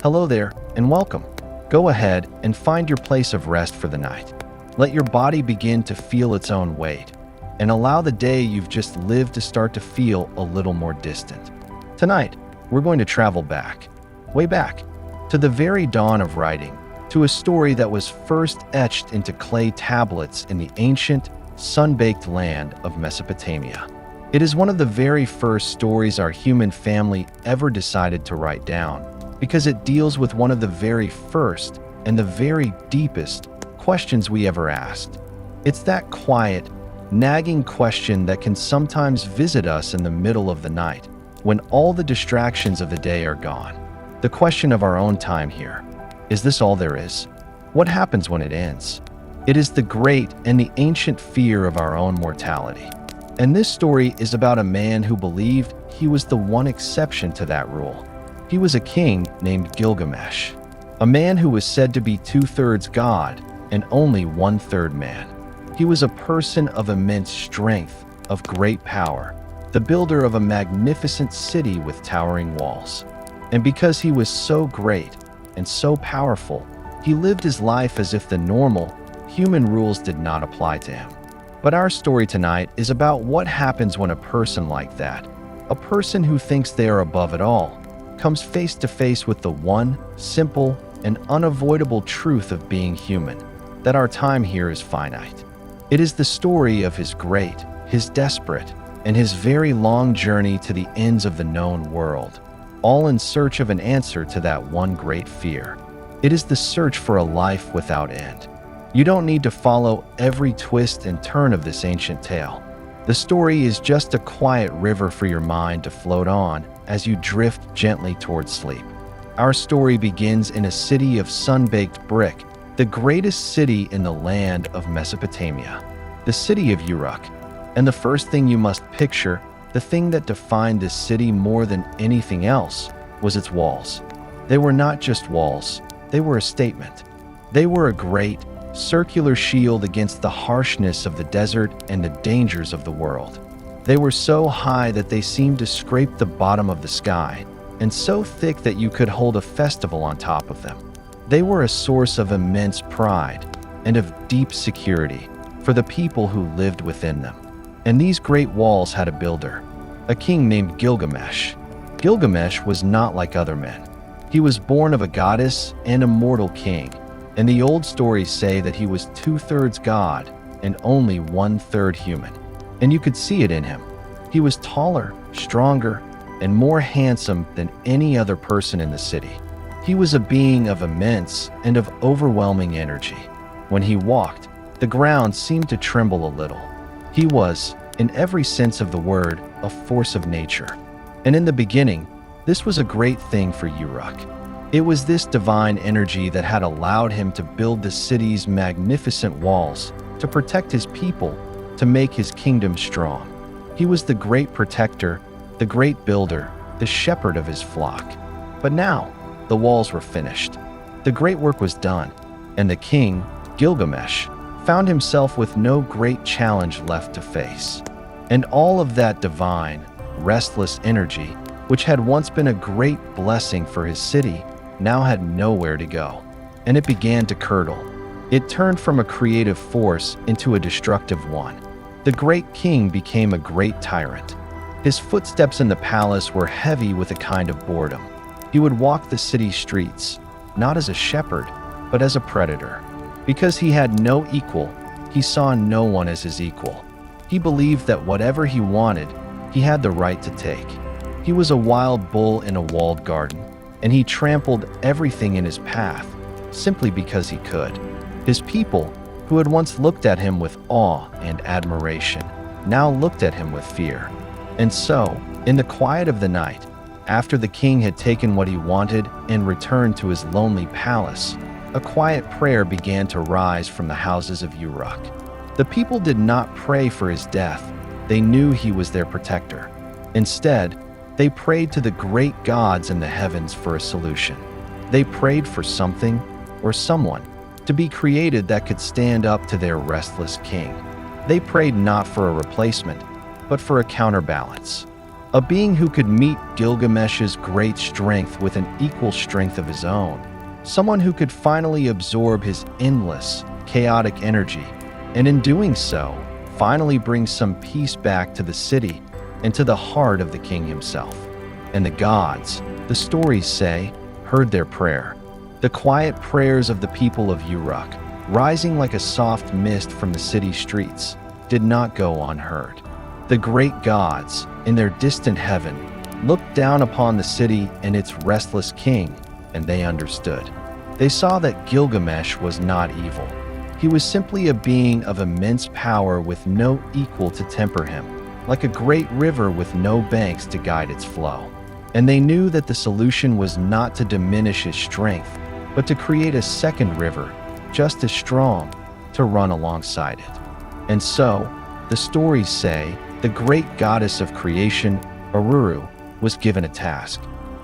Hello there, and welcome. Go ahead and find your place of rest for the night. Let your body begin to feel its own weight, and allow the day you've just lived to start to feel a little more distant. Tonight, we're going to travel back, way back, to the very dawn of writing, to a story that was first etched into clay tablets in the ancient, sun-baked land of Mesopotamia. It is one of the very first stories our human family ever decided to write down, because it deals with one of the very first and the very deepest questions we ever asked. It's that quiet, nagging question that can sometimes visit us in the middle of the night, when all the distractions of the day are gone. The question of our own time here. Is this all there is? What happens when it ends? It is the great and the ancient fear of our own mortality. And this story is about a man who believed he was the one exception to that rule. He was a king named Gilgamesh, a man who was said to be 2/3 God and only 1/3 man. He was a person of immense strength, of great power, the builder of a magnificent city with towering walls. And because he was so great and so powerful, he lived his life as if the normal, human rules did not apply to him. But our story tonight is about what happens when a person like that, a person who thinks they are above it all, comes face to face with the one, simple, and unavoidable truth of being human, that our time here is finite. It is the story of his great, his desperate, and his very long journey to the ends of the known world, all in search of an answer to that one great fear. It is the search for a life without end. You don't need to follow every twist and turn of this ancient tale. The story is just a quiet river for your mind to float on as you drift gently towards sleep. Our story begins in a city of sun-baked brick, the greatest city in the land of Mesopotamia, the city of Uruk. And the first thing you must picture, the thing that defined this city more than anything else, was its walls. They were not just walls, they were a statement. They were a great, circular shield against the harshness of the desert and the dangers of the world. They were so high that they seemed to scrape the bottom of the sky, and so thick that you could hold a festival on top of them. They were a source of immense pride and of deep security for the people who lived within them. And these great walls had a builder, a king named Gilgamesh. Gilgamesh was not like other men. He was born of a goddess and a mortal king, and the old stories say that he was 2/3 God and only 1/3 human. And you could see it in him. He was taller, stronger, and more handsome than any other person in the city. He was a being of immense and of overwhelming energy. When he walked, the ground seemed to tremble a little. He was, in every sense of the word, a force of nature. And in the beginning, this was a great thing for Uruk. It was this divine energy that had allowed him to build the city's magnificent walls, to protect his people, to make his kingdom strong. He was the great protector, the great builder, the shepherd of his flock. But now, the walls were finished. The great work was done, and the king, Gilgamesh, found himself with no great challenge left to face. And all of that divine, restless energy, which had once been a great blessing for his city, now had nowhere to go. And it began to curdle. It turned from a creative force into a destructive one. The great king became a great tyrant. His footsteps in the palace were heavy with a kind of boredom. He would walk the city streets, not as a shepherd, but as a predator. Because he had no equal, he saw no one as his equal. He believed that whatever he wanted, he had the right to take. He was a wild bull in a walled garden, and he trampled everything in his path, simply because he could. His people, who had once looked at him with awe and admiration, now looked at him with fear. And so, in the quiet of the night, after the king had taken what he wanted and returned to his lonely palace, a quiet prayer began to rise from the houses of Uruk. The people did not pray for his death. They knew he was their protector. Instead, they prayed to the great gods in the heavens for a solution. They prayed for something or someone to be created that could stand up to their restless king. They prayed not for a replacement, but for a counterbalance. a being who could meet Gilgamesh's great strength with an equal strength of his own, someone who could finally absorb his endless, chaotic energy, and in doing so, finally bring some peace back to the city and to the heart of the king himself. And the gods, the stories say, heard their prayer. The quiet prayers of the people of Uruk, rising like a soft mist from the city streets, did not go unheard. The great gods, in their distant heaven, looked down upon the city and its restless king, and they understood. They saw that Gilgamesh was not evil. He was simply a being of immense power with no equal to temper him, like a great river with no banks to guide its flow. And they knew that the solution was not to diminish his strength, but to create a second river, just as strong, to run alongside it. And so, the stories say, the great goddess of creation, Aruru, was given a task.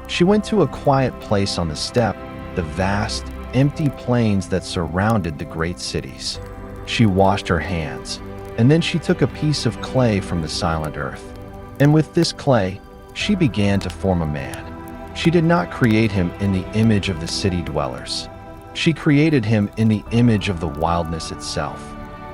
She went to a quiet place on the steppe, the vast, empty plains that surrounded the great cities. She washed her hands, and then she took a piece of clay from the silent earth. And with this clay, she began to form a man. She did not create him in the image of the city dwellers. She created him in the image of the wildness itself.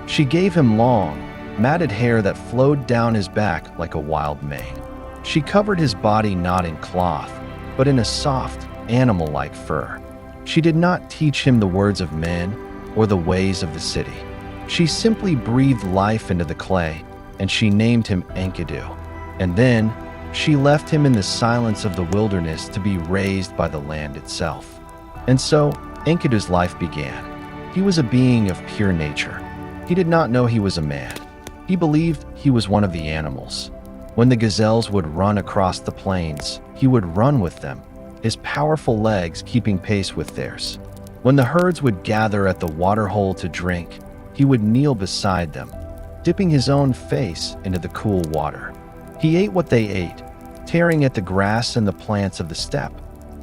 She gave him long, matted hair that flowed down his back like a wild mane. She covered his body not in cloth, but in a soft, animal-like fur. She did not teach him the words of men or the ways of the city. She simply breathed life into the clay, and she named him Enkidu. And then, she left him in the silence of the wilderness to be raised by the land itself. And so, Enkidu's life began. He was a being of pure nature. He did not know he was a man. He believed he was one of the animals. When the gazelles would run across the plains, he would run with them, his powerful legs keeping pace with theirs. When the herds would gather at the waterhole to drink, he would kneel beside them, dipping his own face into the cool water. He ate what they ate, tearing at the grass and the plants of the steppe.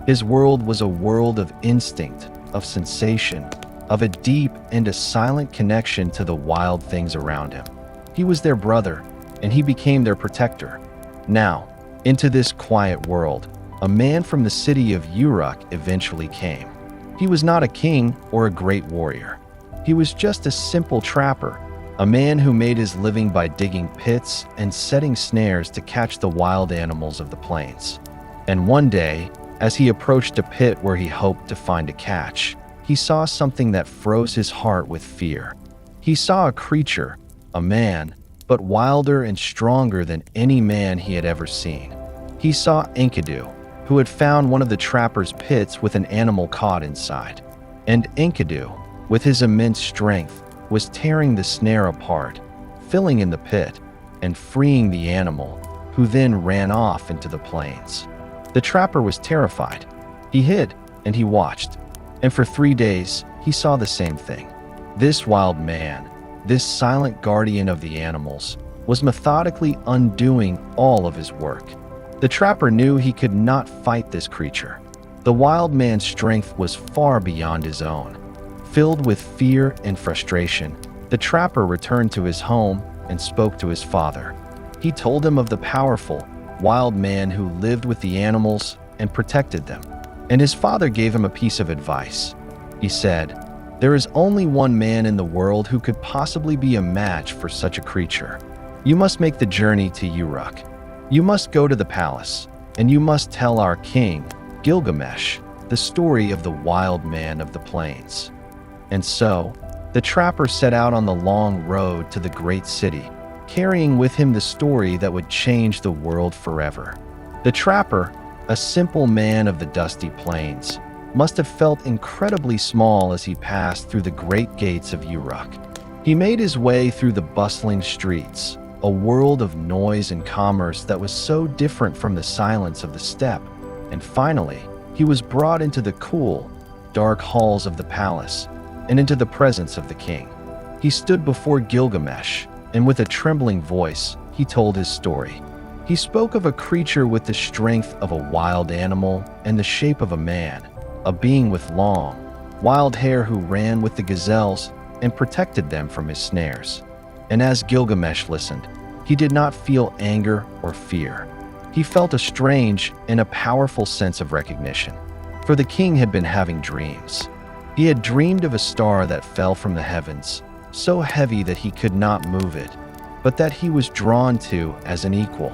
His world was a world of instinct, of sensation, of a deep and a silent connection to the wild things around him. He was their brother, and he became their protector. Now, into this quiet world, a man from the city of Uruk eventually came. He was not a king or a great warrior. He was just a simple trapper, a man who made his living by digging pits and setting snares to catch the wild animals of the plains. And one day, as he approached a pit where he hoped to find a catch, he saw something that froze his heart with fear. He saw a creature, a man, but wilder and stronger than any man he had ever seen. He saw Enkidu, who had found one of the trapper's pits with an animal caught inside. And Enkidu, with his immense strength, was tearing the snare apart, filling in the pit, and freeing the animal, who then ran off into the plains. The trapper was terrified. He hid, and he watched. And for 3 days, he saw the same thing. This wild man, this silent guardian of the animals, was methodically undoing all of his work. The trapper knew he could not fight this creature. The wild man's strength was far beyond his own. Filled with fear and frustration, the trapper returned to his home and spoke to his father. He told him of the powerful, wild man who lived with the animals and protected them. And his father gave him a piece of advice. He said, "There is only one man in the world who could possibly be a match for such a creature. You must make the journey to Uruk. You must go to the palace, and you must tell our king, Gilgamesh, the story of the wild man of the plains." And so, the trapper set out on the long road to the great city, carrying with him the story that would change the world forever. The trapper, a simple man of the dusty plains, must have felt incredibly small as he passed through the great gates of Uruk. He made his way through the bustling streets, a world of noise and commerce that was so different from the silence of the steppe, and finally, he was brought into the cool, dark halls of the palace, and into the presence of the king. He stood before Gilgamesh, and with a trembling voice, he told his story. He spoke of a creature with the strength of a wild animal and the shape of a man, a being with long, wild hair who ran with the gazelles and protected them from his snares. And as Gilgamesh listened, he did not feel anger or fear. He felt a strange and a powerful sense of recognition, for the king had been having dreams. He had dreamed of a star that fell from the heavens, so heavy that he could not move it, but that he was drawn to as an equal.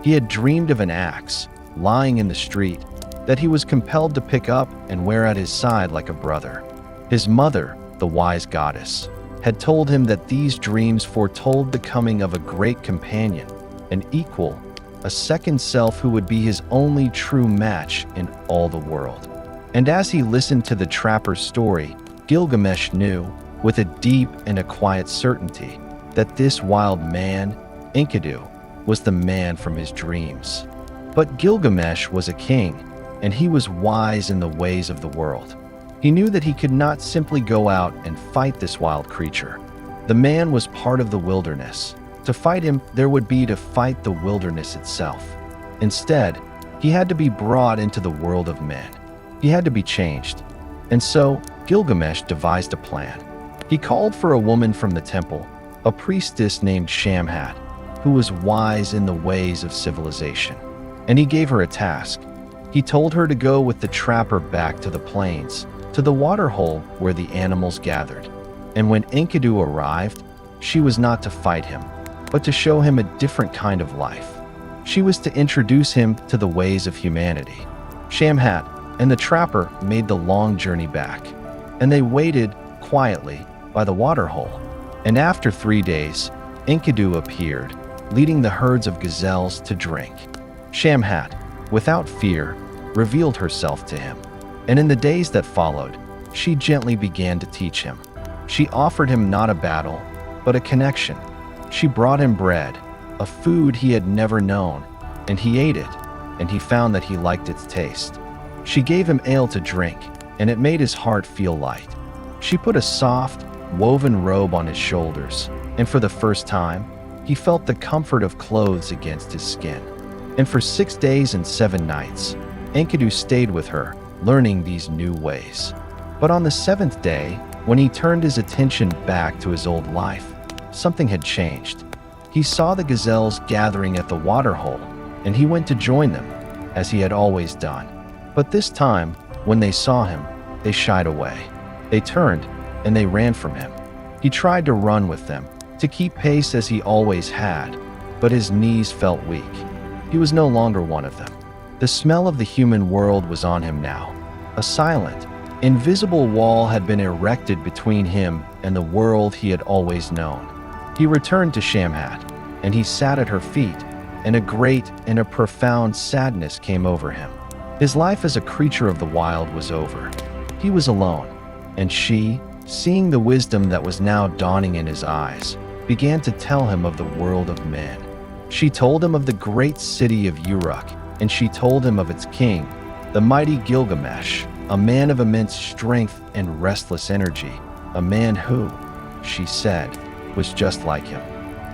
He had dreamed of an axe lying in the street that he was compelled to pick up and wear at his side like a brother. His mother, the wise goddess, had told him that these dreams foretold the coming of a great companion, an equal, a second self who would be his only true match in all the world. And as he listened to the trapper's story, Gilgamesh knew, with a deep and a quiet certainty, that this wild man, Enkidu, was the man from his dreams. But Gilgamesh was a king, and he was wise in the ways of the world. He knew that he could not simply go out and fight this wild creature. The man was part of the wilderness. To fight him, there would be to fight the wilderness itself. Instead, he had to be brought into the world of men. He had to be changed. And so, Gilgamesh devised a plan. He called for a woman from the temple, a priestess named Shamhat, who was wise in the ways of civilization. And he gave her a task. He told her to go with the trapper back to the plains, to the waterhole where the animals gathered. And when Enkidu arrived, she was not to fight him, but to show him a different kind of life. She was to introduce him to the ways of humanity. Shamhat and the trapper made the long journey back, and they waited quietly by the waterhole. And after 3 days, Enkidu appeared, leading the herds of gazelles to drink. Shamhat, without fear, revealed herself to him, and in the days that followed, she gently began to teach him. She offered him not a battle, but a connection. She brought him bread, a food he had never known, and he ate it, and he found that he liked its taste. She gave him ale to drink, and it made his heart feel light. She put a soft, woven robe on his shoulders, and for the first time, he felt the comfort of clothes against his skin. And for 6 days and 7 nights, Enkidu stayed with her, learning these new ways. But on the 7th day, when he turned his attention back to his old life, something had changed. He saw the gazelles gathering at the waterhole, and he went to join them, as he had always done. But this time, when they saw him, they shied away. They turned, and they ran from him. He tried to run with them, to keep pace as he always had, but his knees felt weak. He was no longer one of them. The smell of the human world was on him now. A silent, invisible wall had been erected between him and the world he had always known. He returned to Shamhat, and he sat at her feet, and a great and a profound sadness came over him. His life as a creature of the wild was over. He was alone, and she, seeing the wisdom that was now dawning in his eyes, began to tell him of the world of men. She told him of the great city of Uruk, and she told him of its king, the mighty Gilgamesh, a man of immense strength and restless energy, a man who, she said, was just like him.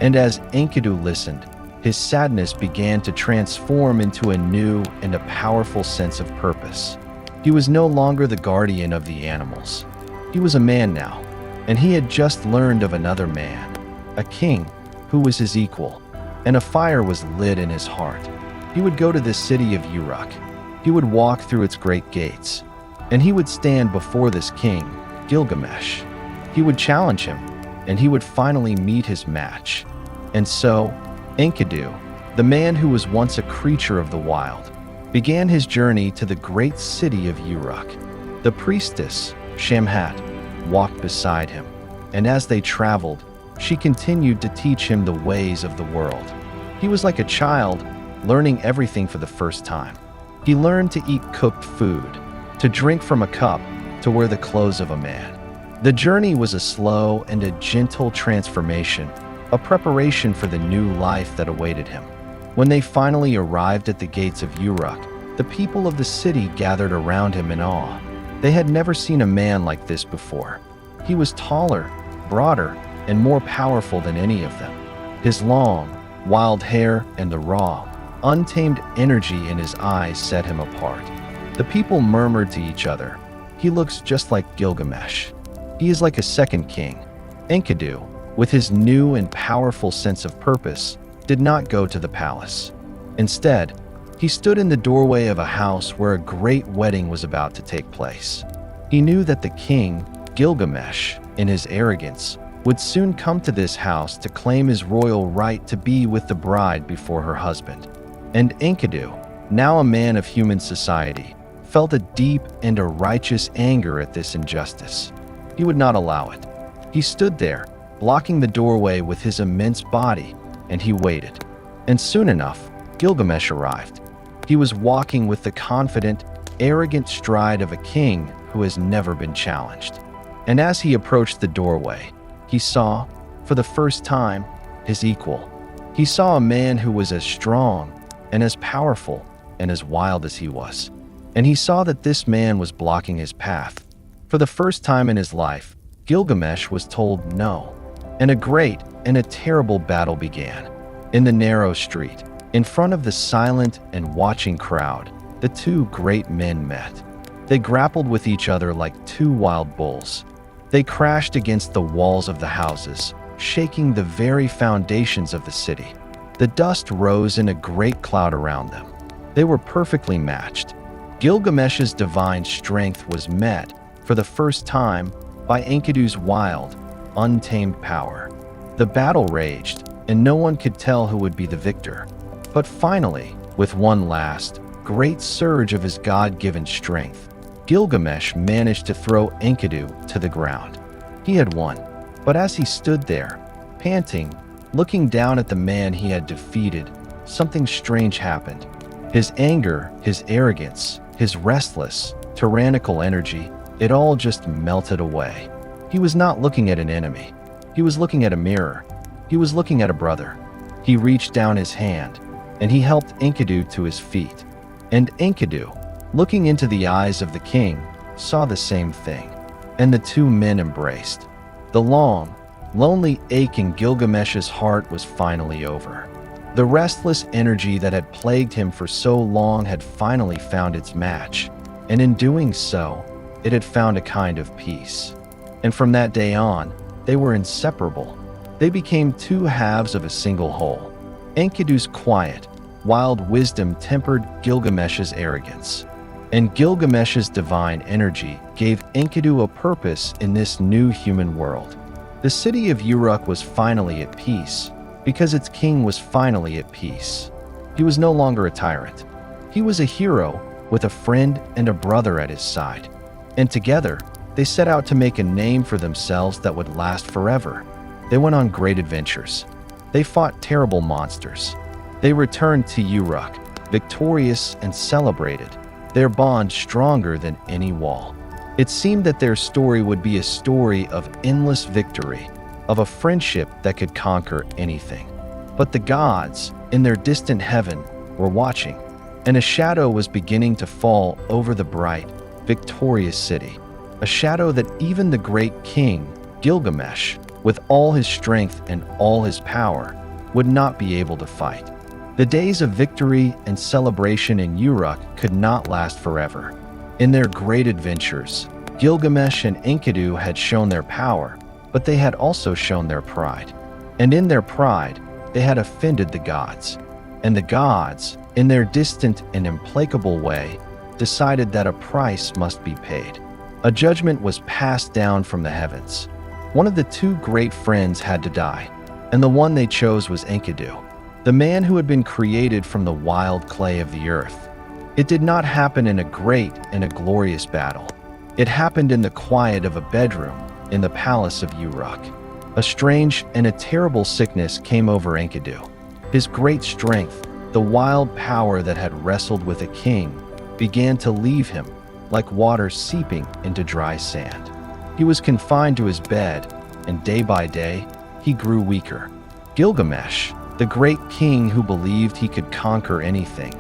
And as Enkidu listened, his sadness began to transform into a new and a powerful sense of purpose. He was no longer the guardian of the animals. He was a man now, and he had just learned of another man, a king who was his equal, and a fire was lit in his heart. He would go to the city of Uruk. He would walk through its great gates, and he would stand before this king, Gilgamesh. He would challenge him, and he would finally meet his match. And so, Enkidu, the man who was once a creature of the wild, began his journey to the great city of Uruk. The priestess, Shamhat, walked beside him, and as they traveled, she continued to teach him the ways of the world. He was like a child, learning everything for the first time. He learned to eat cooked food, to drink from a cup, to wear the clothes of a man. The journey was a slow and a gentle transformation, a preparation for the new life that awaited him. When they finally arrived at the gates of Uruk, the people of the city gathered around him in awe. They had never seen a man like this before. He was taller, broader, and more powerful than any of them. His long, wild hair and the raw, untamed energy in his eyes set him apart. The people murmured to each other, "He looks just like Gilgamesh. He is like a second king." Enkidu, with his new and powerful sense of purpose, did not go to the palace. Instead, He stood in the doorway of a house where a great wedding was about to take place. He knew that the king, Gilgamesh, in his arrogance, would soon come to this house to claim his royal right to be with the bride before her husband. And Enkidu, now a man of human society, felt a deep and a righteous anger at this injustice. He would not allow it. He stood there, blocking the doorway with his immense body, and he waited. And soon enough, Gilgamesh arrived. He was walking with the confident, arrogant stride of a king who has never been challenged. And as he approached the doorway, he saw, for the first time, his equal. He saw a man who was as strong and as powerful and as wild as he was. And he saw that this man was blocking his path. For the first time in his life, Gilgamesh was told no. And a great and a terrible battle began. In the narrow street, in front of the silent and watching crowd, the two great men met. They grappled with each other like two wild bulls. They crashed against the walls of the houses, shaking the very foundations of the city. The dust rose in a great cloud around them. They were perfectly matched. Gilgamesh's divine strength was met, for the first time, by Enkidu's wild, untamed power. The battle raged, and no one could tell who would be the victor. But finally, with one last, great surge of his God-given strength, Gilgamesh managed to throw Enkidu to the ground. He had won, but as he stood there, panting, looking down at the man he had defeated, something strange happened. His anger, his arrogance, his restless, tyrannical energy, it all just melted away. He was not looking at an enemy. He was looking at a mirror. He was looking at a brother. He reached down his hand, and he helped Enkidu to his feet. And Enkidu, looking into the eyes of the king, saw the same thing. And the two men embraced. The long, lonely ache in Gilgamesh's heart was finally over. The restless energy that had plagued him for so long had finally found its match, and in doing so, it had found a kind of peace. And from that day on, they were inseparable. They became two halves of a single whole. Enkidu's quiet, wild wisdom tempered Gilgamesh's arrogance, and Gilgamesh's divine energy gave Enkidu a purpose in this new human world. The city of Uruk was finally at peace, because its king was finally at peace. He was no longer a tyrant. He was a hero with a friend and a brother at his side. And together, they set out to make a name for themselves that would last forever. They went on great adventures. They fought terrible monsters. They returned to Uruk, victorious and celebrated, their bond stronger than any wall. It seemed that their story would be a story of endless victory, of a friendship that could conquer anything. But the gods, in their distant heaven, were watching, and a shadow was beginning to fall over the bright, victorious city. A shadow that even the great king, Gilgamesh, with all his strength and all his power, would not be able to fight. The days of victory and celebration in Uruk could not last forever. In their great adventures, Gilgamesh and Enkidu had shown their power, but they had also shown their pride. And in their pride, they had offended the gods. And the gods, in their distant and implacable way, decided that a price must be paid. A judgment was passed down from the heavens. One of the two great friends had to die, and the one they chose was Enkidu, the man who had been created from the wild clay of the earth. It did not happen in a great and a glorious battle. It happened in the quiet of a bedroom in the palace of Uruk. A strange and a terrible sickness came over Enkidu. His great strength, the wild power that had wrestled with a king, began to leave him like water seeping into dry sand. He was confined to his bed, and day by day, he grew weaker. Gilgamesh, the great king who believed he could conquer anything,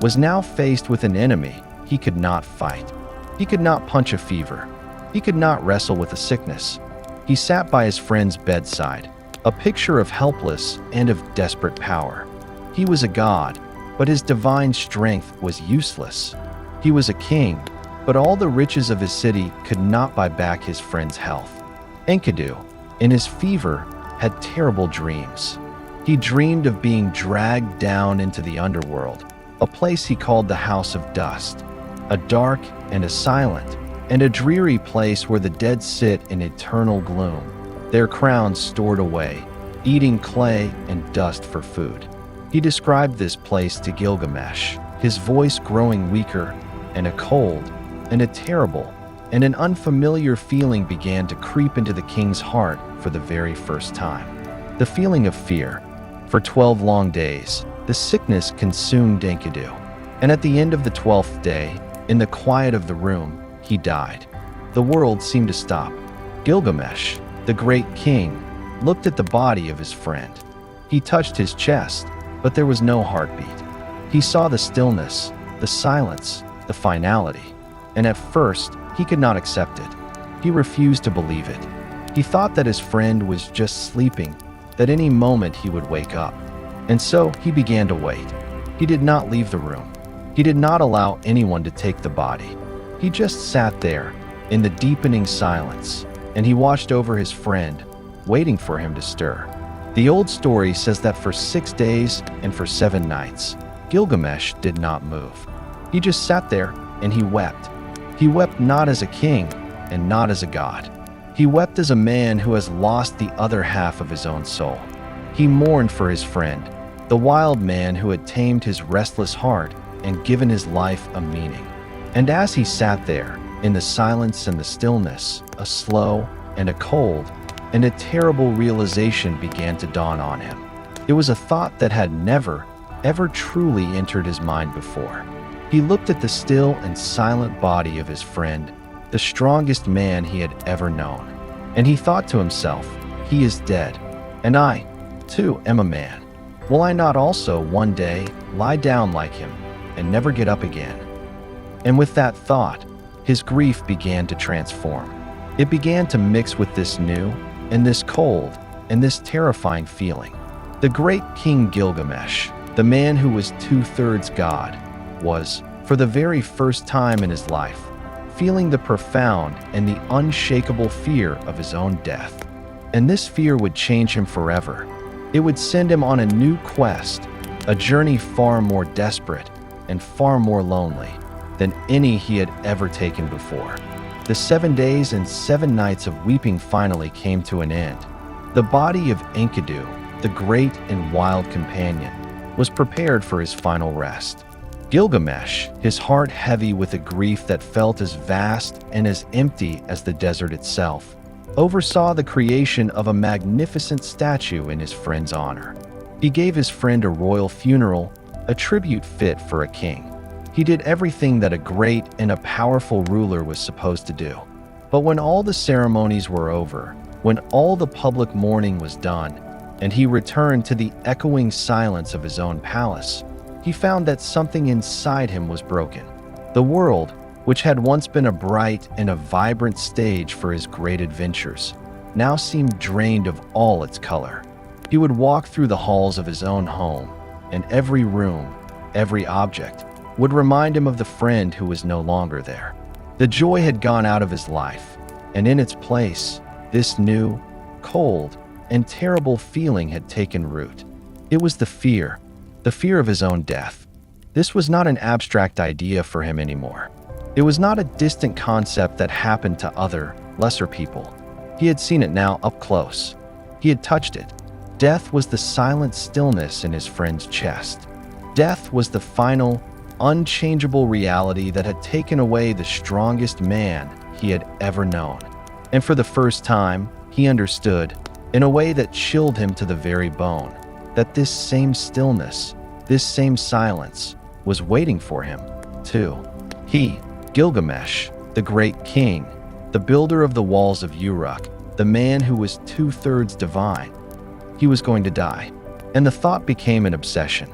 was now faced with an enemy he could not fight. He could not punch a fever. He could not wrestle with a sickness. He sat by his friend's bedside, a picture of helpless and of desperate power. He was a god, but his divine strength was useless. He was a king, but all the riches of his city could not buy back his friend's health. Enkidu, in his fever, had terrible dreams. He dreamed of being dragged down into the underworld, a place he called the House of Dust, a dark and a silent and a dreary place where the dead sit in eternal gloom, their crowns stored away, eating clay and dust for food. He described this place to Gilgamesh, his voice growing weaker, and a cold, and a terrible, and an unfamiliar feeling began to creep into the king's heart for the very first time. The feeling of fear. For 12 long days, the sickness consumed Enkidu, and at the end of the 12th day, in the quiet of the room, he died. The world seemed to stop. Gilgamesh, the great king, looked at the body of his friend. He touched his chest, but there was no heartbeat. He saw the stillness, the silence, the finality, and at first, he could not accept it. He refused to believe it. He thought that his friend was just sleeping, that any moment he would wake up. And so he began to wait. He did not leave the room. He did not allow anyone to take the body. He just sat there, in the deepening silence, and he watched over his friend, waiting for him to stir. The old story says that for 6 days and for 7 nights, Gilgamesh did not move. He just sat there and he wept. He wept not as a king and not as a god. He wept as a man who has lost the other half of his own soul. He mourned for his friend, the wild man who had tamed his restless heart and given his life a meaning. And as he sat there, in the silence and the stillness, a slow and a cold and a terrible realization began to dawn on him. It was a thought that had never, ever truly entered his mind before. He looked at the still and silent body of his friend, the strongest man he had ever known, and he thought to himself, "He is dead, and I, too, am a man. Will I not also one day lie down like him and never get up again?" And with that thought, his grief began to transform. It began to mix with this new and this cold and this terrifying feeling. The great King Gilgamesh, the man who was 2/3 God, was, for the very first time in his life, feeling the profound and the unshakable fear of his own death. And this fear would change him forever. It would send him on a new quest, a journey far more desperate and far more lonely than any he had ever taken before. The 7 days and 7 nights of weeping finally came to an end. The body of Enkidu, the great and wild companion, was prepared for his final rest. Gilgamesh, his heart heavy with a grief that felt as vast and as empty as the desert itself, oversaw the creation of a magnificent statue in his friend's honor. He gave his friend a royal funeral, a tribute fit for a king. He did everything that a great and a powerful ruler was supposed to do. But when all the ceremonies were over, when all the public mourning was done, and he returned to the echoing silence of his own palace, he found that something inside him was broken. The world, which had once been a bright and a vibrant stage for his great adventures, now seemed drained of all its color. He would walk through the halls of his own home, and every room, every object, would remind him of the friend who was no longer there. The joy had gone out of his life, and in its place, this new, cold, and terrible feeling had taken root. It was the fear of his own death. This was not an abstract idea for him anymore. It was not a distant concept that happened to other, lesser people. He had seen it now up close. He had touched it. Death was the silent stillness in his friend's chest. Death was the final, unchangeable reality that had taken away the strongest man he had ever known. And for the first time, he understood, in a way that chilled him to the very bone, that this same stillness, this same silence, was waiting for him, too. He, Gilgamesh, the great king, the builder of the walls of Uruk, the man who was 2/3 divine, he was going to die. And the thought became an obsession.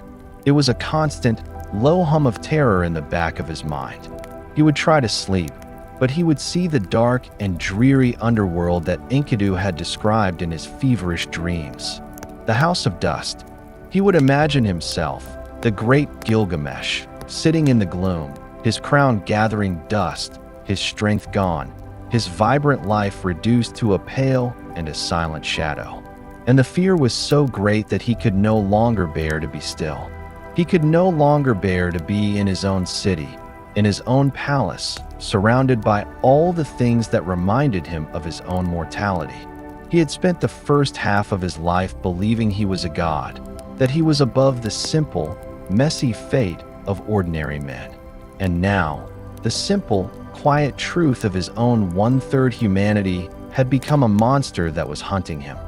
It was a constant, low hum of terror in the back of his mind. He would try to sleep, but he would see the dark and dreary underworld that Enkidu had described in his feverish dreams. The House of Dust. He would imagine himself, the great Gilgamesh, sitting in the gloom, his crown gathering dust, his strength gone, his vibrant life reduced to a pale and a silent shadow. And the fear was so great that he could no longer bear to be still. He could no longer bear to be in his own city, in his own palace, surrounded by all the things that reminded him of his own mortality. He had spent the first half of his life believing he was a god, that he was above the simple, messy fate of ordinary men. And now, the simple, quiet truth of his own one-third humanity had become a monster that was hunting him.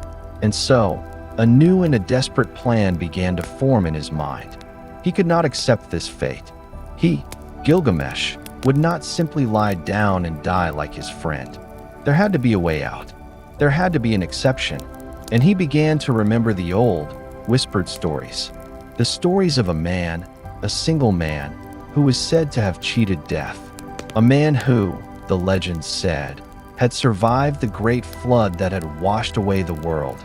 And so, a new and a desperate plan began to form in his mind. He could not accept this fate. He, Gilgamesh, would not simply lie down and die like his friend. There had to be a way out. There had to be an exception. And he began to remember the old, whispered stories. The stories of a single man, who was said to have cheated death. A man who, the legends said, had survived the great flood that had washed away the world,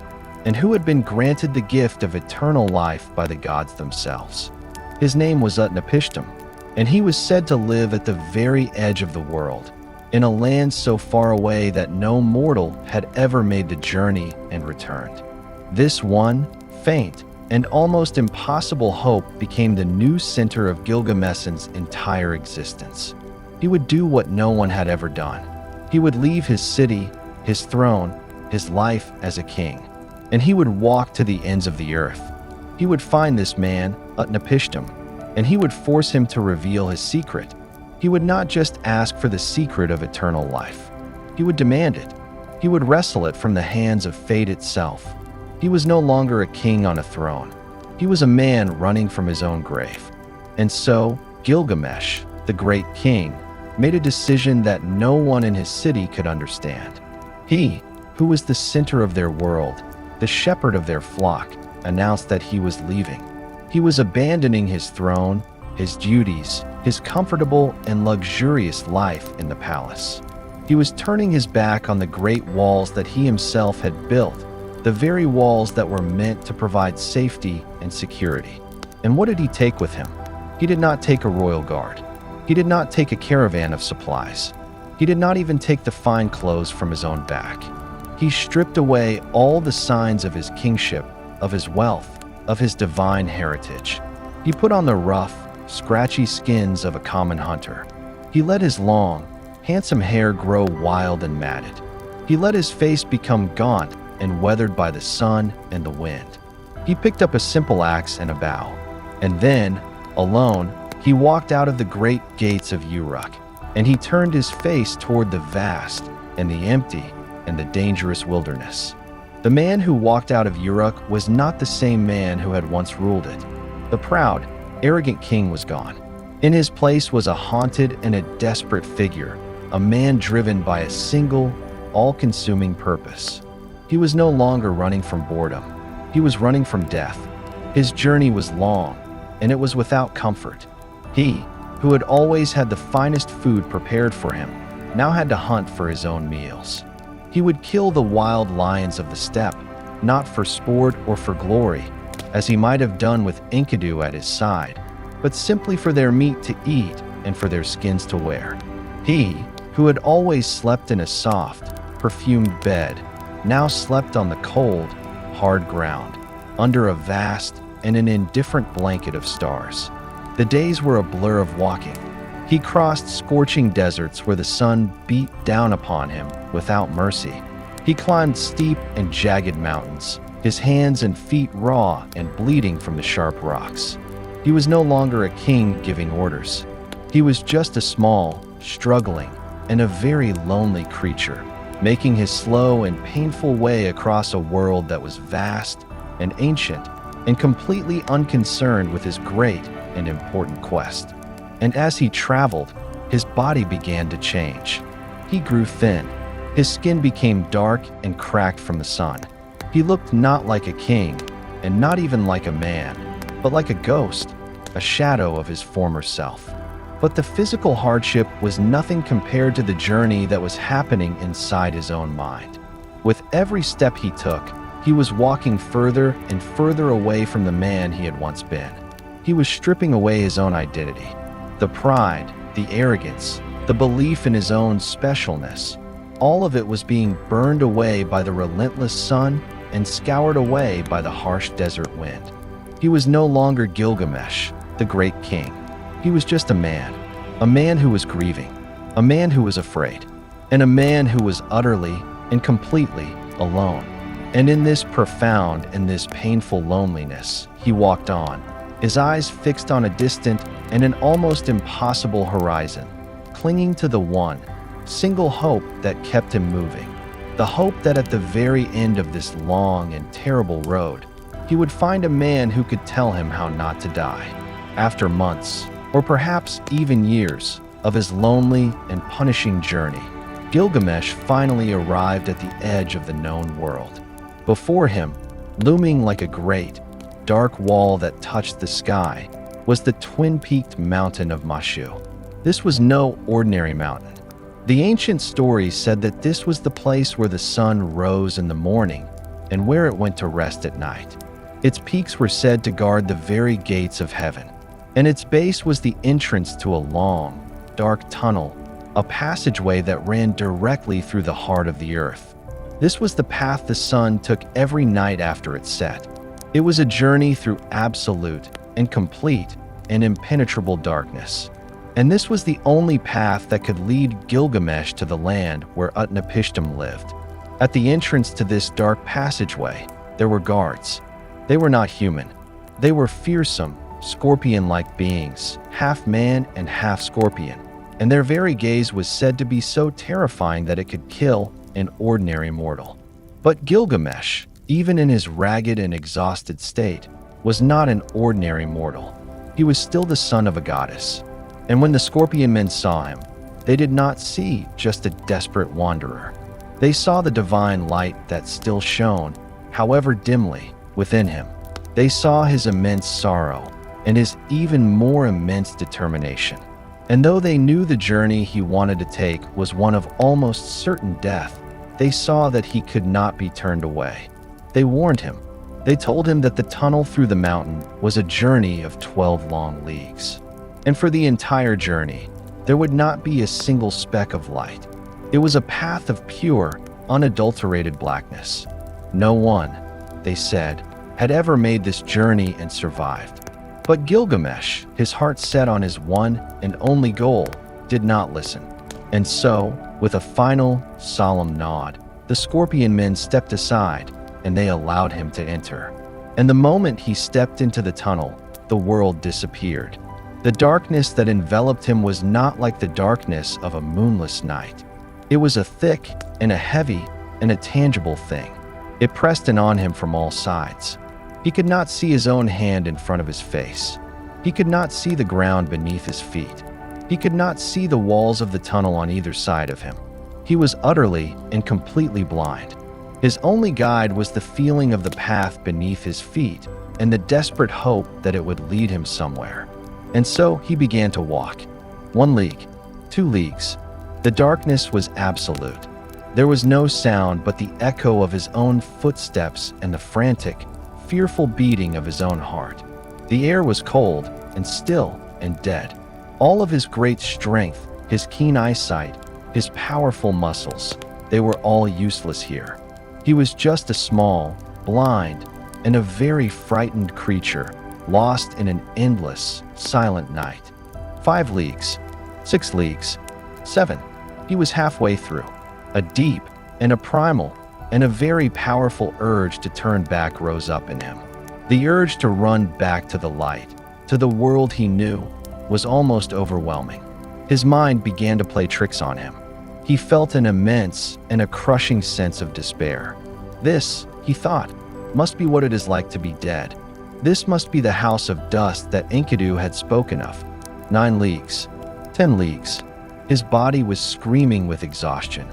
and who had been granted the gift of eternal life by the gods themselves. His name was Utnapishtim, and he was said to live at the very edge of the world, in a land so far away that no mortal had ever made the journey and returned. This one, faint, and almost impossible hope became the new center of Gilgamesh's entire existence. He would do what no one had ever done. He would leave his city, his throne, his life as a king, and he would walk to the ends of the earth. He would find this man, Utnapishtim, and he would force him to reveal his secret. He would not just ask for the secret of eternal life. He would demand it. He would wrestle it from the hands of fate itself. He was no longer a king on a throne. He was a man running from his own grave. And so, Gilgamesh, the great king, made a decision that no one in his city could understand. He, who was the center of their world, the shepherd of their flock, announced that he was leaving. He was abandoning his throne, his duties, his comfortable and luxurious life in the palace. He was turning his back on the great walls that he himself had built, the very walls that were meant to provide safety and security. And what did he take with him? He did not take a royal guard. He did not take a caravan of supplies. He did not even take the fine clothes from his own back. He stripped away all the signs of his kingship, of his wealth, of his divine heritage. He put on the rough, scratchy skins of a common hunter. He let his long, handsome hair grow wild and matted. He let his face become gaunt and weathered by the sun and the wind. He picked up a simple axe and a bow, and then, alone, he walked out of the great gates of Uruk, and he turned his face toward the vast and the empty and the dangerous wilderness. The man who walked out of Uruk was not the same man who had once ruled it. The proud, arrogant king was gone. In his place was a haunted and a desperate figure, a man driven by a single, all-consuming purpose. He was no longer running from boredom. He was running from death. His journey was long, and it was without comfort. He, who had always had the finest food prepared for him, now had to hunt for his own meals. He would kill the wild lions of the steppe, not for sport or for glory, as he might have done with Enkidu at his side, but simply for their meat to eat and for their skins to wear. He, who had always slept in a soft, perfumed bed, now slept on the cold, hard ground, under a vast and an indifferent blanket of stars. The days were a blur of walking. He crossed scorching deserts where the sun beat down upon him without mercy. He climbed steep and jagged mountains, his hands and feet raw and bleeding from the sharp rocks. He was no longer a king giving orders. He was just a small, struggling, and a very lonely creature, making his slow and painful way across a world that was vast and ancient and completely unconcerned with his great and important quest. And as he traveled, his body began to change. He grew thin. His skin became dark and cracked from the sun. He looked not like a king, and not even like a man, but like a ghost, a shadow of his former self. But the physical hardship was nothing compared to the journey that was happening inside his own mind. With every step he took, he was walking further and further away from the man he had once been. He was stripping away his own identity. The pride, the arrogance, the belief in his own specialness, all of it was being burned away by the relentless sun and scoured away by the harsh desert wind. He was no longer Gilgamesh, the great king. He was just a man who was grieving, a man who was afraid, and a man who was utterly and completely alone. And in this profound and this painful loneliness, he walked on, his eyes fixed on a distant and an almost impossible horizon, clinging to the one single hope that kept him moving, the hope that at the very end of this long and terrible road, he would find a man who could tell him how not to die. After months, or perhaps even years, of his lonely and punishing journey, Gilgamesh finally arrived at the edge of the known world. Before him, looming like a great, dark wall that touched the sky, was the twin-peaked mountain of Mashu. This was no ordinary mountain. The ancient stories said that this was the place where the sun rose in the morning and where it went to rest at night. Its peaks were said to guard the very gates of heaven, and its base was the entrance to a long, dark tunnel, a passageway that ran directly through the heart of the earth. This was the path the sun took every night after it set. It was a journey through absolute and complete and impenetrable darkness. And this was the only path that could lead Gilgamesh to the land where Utnapishtim lived. At the entrance to this dark passageway, there were guards. They were not human. They were fearsome, scorpion-like beings, half man and half scorpion, and their very gaze was said to be so terrifying that it could kill an ordinary mortal. But Gilgamesh, even in his ragged and exhausted state, was not an ordinary mortal. He was still the son of a goddess. And when the scorpion men saw him, they did not see just a desperate wanderer. They saw the divine light that still shone, however dimly, within him. They saw his immense sorrow and his even more immense determination. And though they knew the journey he wanted to take was one of almost certain death, they saw that he could not be turned away. They warned him. They told him that the tunnel through the mountain was a journey of 12 long leagues. And for the entire journey, there would not be a single speck of light. It was a path of pure, unadulterated blackness. No one, they said, had ever made this journey and survived. But Gilgamesh, his heart set on his one and only goal, did not listen. And so, with a final, solemn nod, the scorpion men stepped aside and they allowed him to enter. And the moment he stepped into the tunnel, the world disappeared. The darkness that enveloped him was not like the darkness of a moonless night. It was a thick and a heavy and a tangible thing. It pressed in on him from all sides. He could not see his own hand in front of his face. He could not see the ground beneath his feet. He could not see the walls of the tunnel on either side of him. He was utterly and completely blind. His only guide was the feeling of the path beneath his feet and the desperate hope that it would lead him somewhere. And so he began to walk. 1 league, 2 leagues. The darkness was absolute. There was no sound but the echo of his own footsteps and the frantic, fearful beating of his own heart. The air was cold and still and dead. All of his great strength, his keen eyesight, his powerful muscles, they were all useless here. He was just a small, blind, and a very frightened creature, lost in an endless, silent night. 5 leagues, 6 leagues, 7. He was halfway through. A deep and a primal and a very powerful urge to turn back rose up in him. The urge to run back to the light, to the world he knew, was almost overwhelming. His mind began to play tricks on him. He felt an immense and a crushing sense of despair. This, he thought, must be what it is like to be dead. This must be the house of dust that Enkidu had spoken of. 9 leagues, 10 leagues. His body was screaming with exhaustion.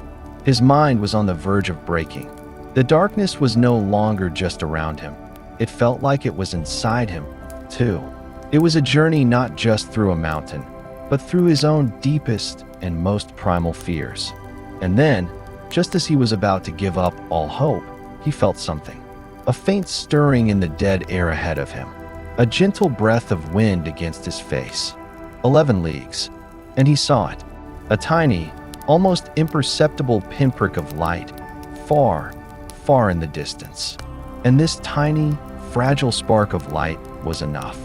His mind was on the verge of breaking. The darkness was no longer just around him. It felt like it was inside him, too. It was a journey not just through a mountain, but through his own deepest and most primal fears. And then, just as he was about to give up all hope, he felt something. A faint stirring in the dead air ahead of him. A gentle breath of wind against his face. 11 leagues. And he saw it. A tiny, almost imperceptible pinprick of light, far, far in the distance. And this tiny, fragile spark of light was enough.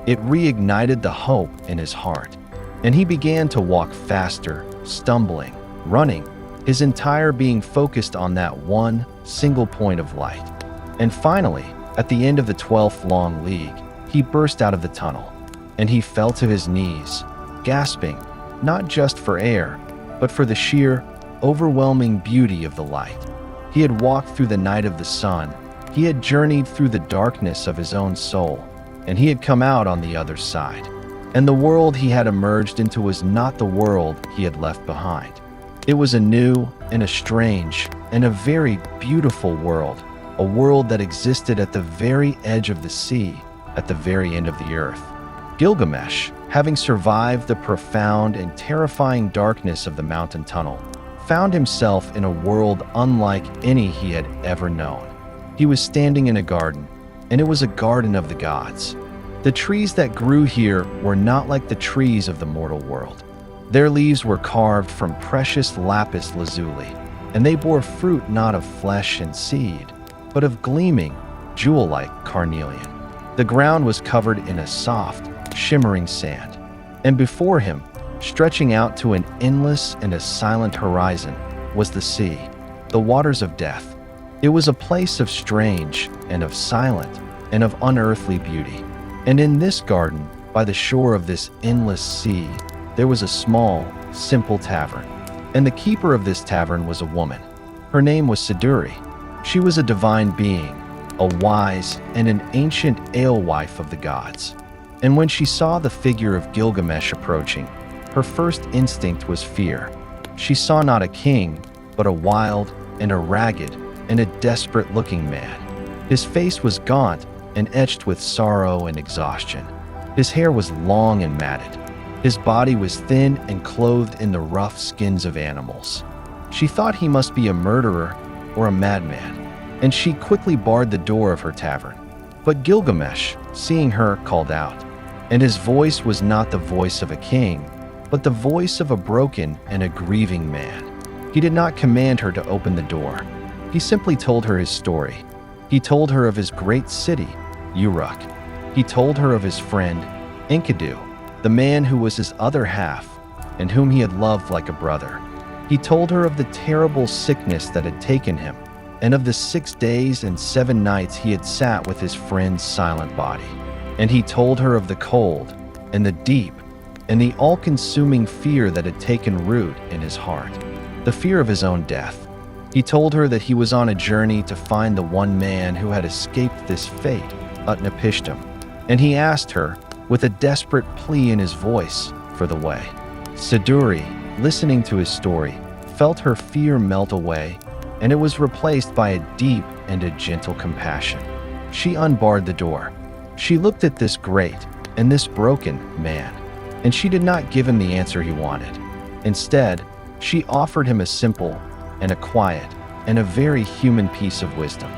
It reignited the hope in his heart, and he began to walk faster, stumbling, running, his entire being focused on that one single point of light. And finally, at the end of the 12th long league, he burst out of the tunnel, and he fell to his knees, gasping, not just for air, but for the sheer, overwhelming beauty of the light. He had walked through the night of the sun, he had journeyed through the darkness of his own soul, and he had come out on the other side. And the world he had emerged into was not the world he had left behind. It was a new and a strange and a very beautiful world, a world that existed at the very edge of the sea, at the very end of the earth. Gilgamesh, having survived the profound and terrifying darkness of the mountain tunnel, found himself in a world unlike any he had ever known. He was standing in a garden, and it was a garden of the gods. The trees that grew here were not like the trees of the mortal world. Their leaves were carved from precious lapis lazuli, and they bore fruit not of flesh and seed, but of gleaming, jewel-like carnelian. The ground was covered in a soft, shimmering sand, and before him, stretching out to an endless and a silent horizon, was the sea, the waters of death. It was a place of strange and of silent and of unearthly beauty. And in this garden, by the shore of this endless sea, there was a small, simple tavern. And the keeper of this tavern was a woman. Her name was Siduri. She was a divine being, a wise and an ancient alewife of the gods. And when she saw the figure of Gilgamesh approaching, her first instinct was fear. She saw not a king, but a wild and a ragged and a desperate-looking man. His face was gaunt and etched with sorrow and exhaustion. His hair was long and matted. His body was thin and clothed in the rough skins of animals. She thought he must be a murderer or a madman, and she quickly barred the door of her tavern. But Gilgamesh, seeing her, called out, and his voice was not the voice of a king, but the voice of a broken and a grieving man. He did not command her to open the door. He simply told her his story. He told her of his great city, Uruk. He told her of his friend, Enkidu, the man who was his other half and whom he had loved like a brother. He told her of the terrible sickness that had taken him and of the 6 days and 7 nights he had sat with his friend's silent body. And he told her of the cold and the deep and the all-consuming fear that had taken root in his heart, the fear of his own death. He told her that he was on a journey to find the one man who had escaped this fate, Utnapishtim, and he asked her, with a desperate plea in his voice, for the way. Siduri, listening to his story, felt her fear melt away, and it was replaced by a deep and a gentle compassion. She unbarred the door. She looked at this great and this broken man, and she did not give him the answer he wanted. Instead, she offered him a simple and a quiet and a very human piece of wisdom.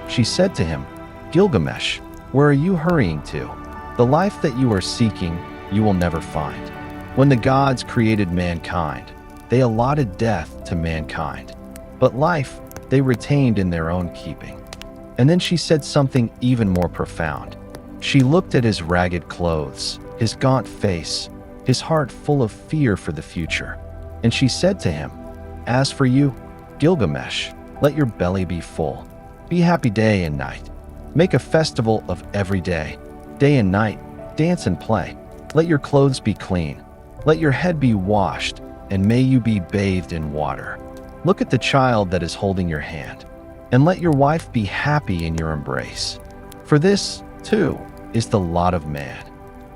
She said to him, "Gilgamesh, where are you hurrying to? The life that you are seeking, you will never find. When the gods created mankind, they allotted death to mankind, but life they retained in their own keeping." And then she said something even more profound. She looked at his ragged clothes, his gaunt face, his heart full of fear for the future, and she said to him, "As for you, Gilgamesh, let your belly be full. Be happy day and night. Make a festival of every day. Day and night, dance and play. Let your clothes be clean. Let your head be washed, and may you be bathed in water. Look at the child that is holding your hand, and let your wife be happy in your embrace. For this, too, is the lot of man."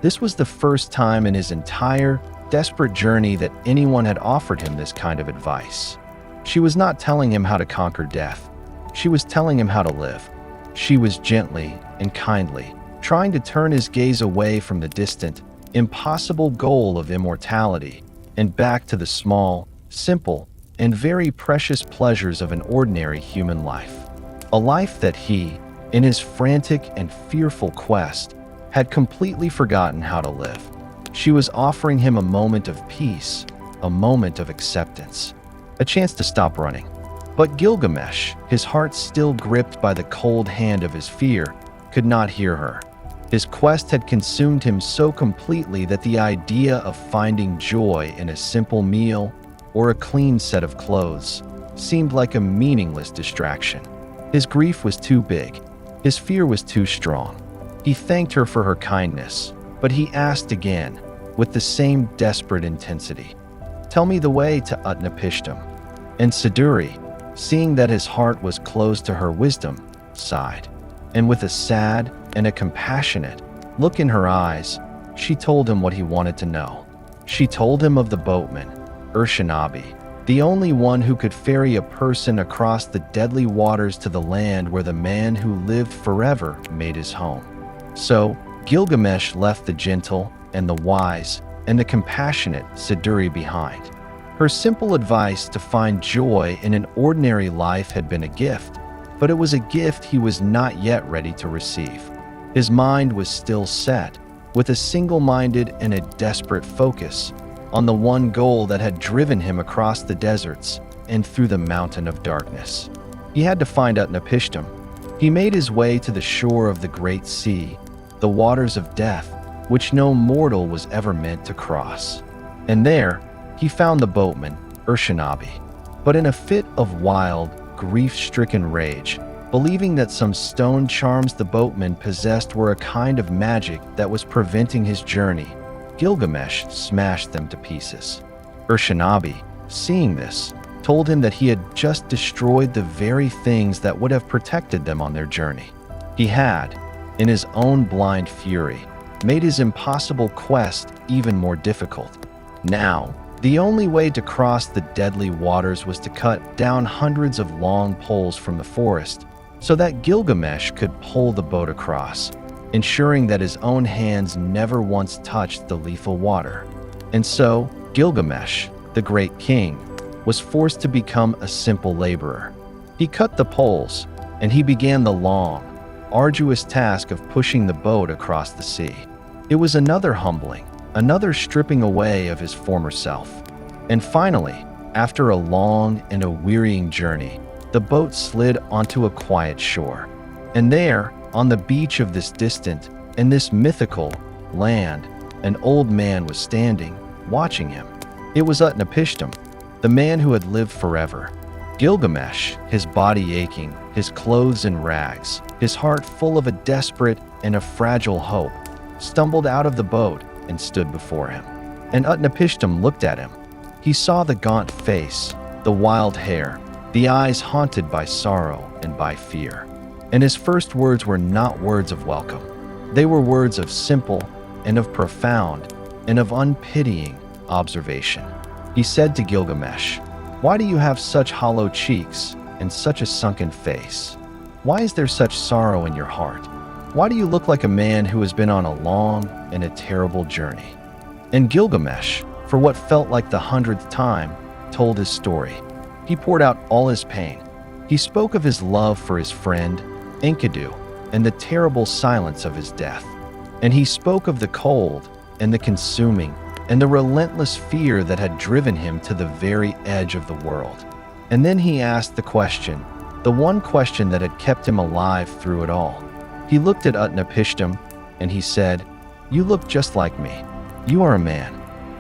This was the first time in his entire, desperate journey that anyone had offered him this kind of advice. She was not telling him how to conquer death. She was telling him how to live. She was gently and kindly trying to turn his gaze away from the distant, impossible goal of immortality and back to the small, simple, and very precious pleasures of an ordinary human life. A life that he, in his frantic and fearful quest, had completely forgotten how to live. She was offering him a moment of peace, a moment of acceptance, a chance to stop running. But Gilgamesh, his heart still gripped by the cold hand of his fear, could not hear her. His quest had consumed him so completely that the idea of finding joy in a simple meal or a clean set of clothes seemed like a meaningless distraction. His grief was too big. His fear was too strong. He thanked her for her kindness, but he asked again, with the same desperate intensity, "Tell me the way to Utnapishtim." And Siduri, seeing that his heart was closed to her wisdom, sighed. And with a sad and a compassionate look in her eyes, she told him what he wanted to know. She told him of the boatman, Urshanabi, the only one who could ferry a person across the deadly waters to the land where the man who lived forever made his home. So Gilgamesh left the gentle and the wise and the compassionate Siduri behind. Her simple advice to find joy in an ordinary life had been a gift, but it was a gift he was not yet ready to receive. His mind was still set, with a single-minded and a desperate focus on the one goal that had driven him across the deserts and through the mountain of darkness. He had to find Utnapishtim. He made his way to the shore of the great sea, the waters of death, which no mortal was ever meant to cross. And there, he found the boatman, Urshanabi. But in a fit of wild, grief-stricken rage, believing that some stone charms the boatman possessed were a kind of magic that was preventing his journey, Gilgamesh smashed them to pieces. Urshanabi, seeing this, told him that he had just destroyed the very things that would have protected them on their journey. He had, in his own blind fury, made his impossible quest even more difficult. Now, the only way to cross the deadly waters was to cut down hundreds of long poles from the forest so that Gilgamesh could pull the boat across, ensuring that his own hands never once touched the lethal water. And so, Gilgamesh, the great king, was forced to become a simple laborer. He cut the poles, and he began the long, arduous task of pushing the boat across the sea. It was another humbling, another stripping away of his former self. And finally, after a long and a wearying journey, the boat slid onto a quiet shore. And there, on the beach of this distant and this mythical land, an old man was standing, watching him. It was Utnapishtim, the man who had lived forever. Gilgamesh, his body aching, his clothes in rags, his heart full of a desperate and a fragile hope, stumbled out of the boat and stood before him. And Utnapishtim looked at him. He saw the gaunt face, the wild hair, the eyes haunted by sorrow and by fear. And his first words were not words of welcome. They were words of simple and of profound and of unpitying observation. He said to Gilgamesh, "Why do you have such hollow cheeks and such a sunken face? Why is there such sorrow in your heart? Why do you look like a man who has been on a long and a terrible journey?" And Gilgamesh, for what felt like the 100th time, told his story. He poured out all his pain. He spoke of his love for his friend, Enkidu, and the terrible silence of his death. And he spoke of the cold and the consuming and the relentless fear that had driven him to the very edge of the world. And then he asked the question, the one question that had kept him alive through it all. He looked at Utnapishtim and he said, "You look just like me. You are a man,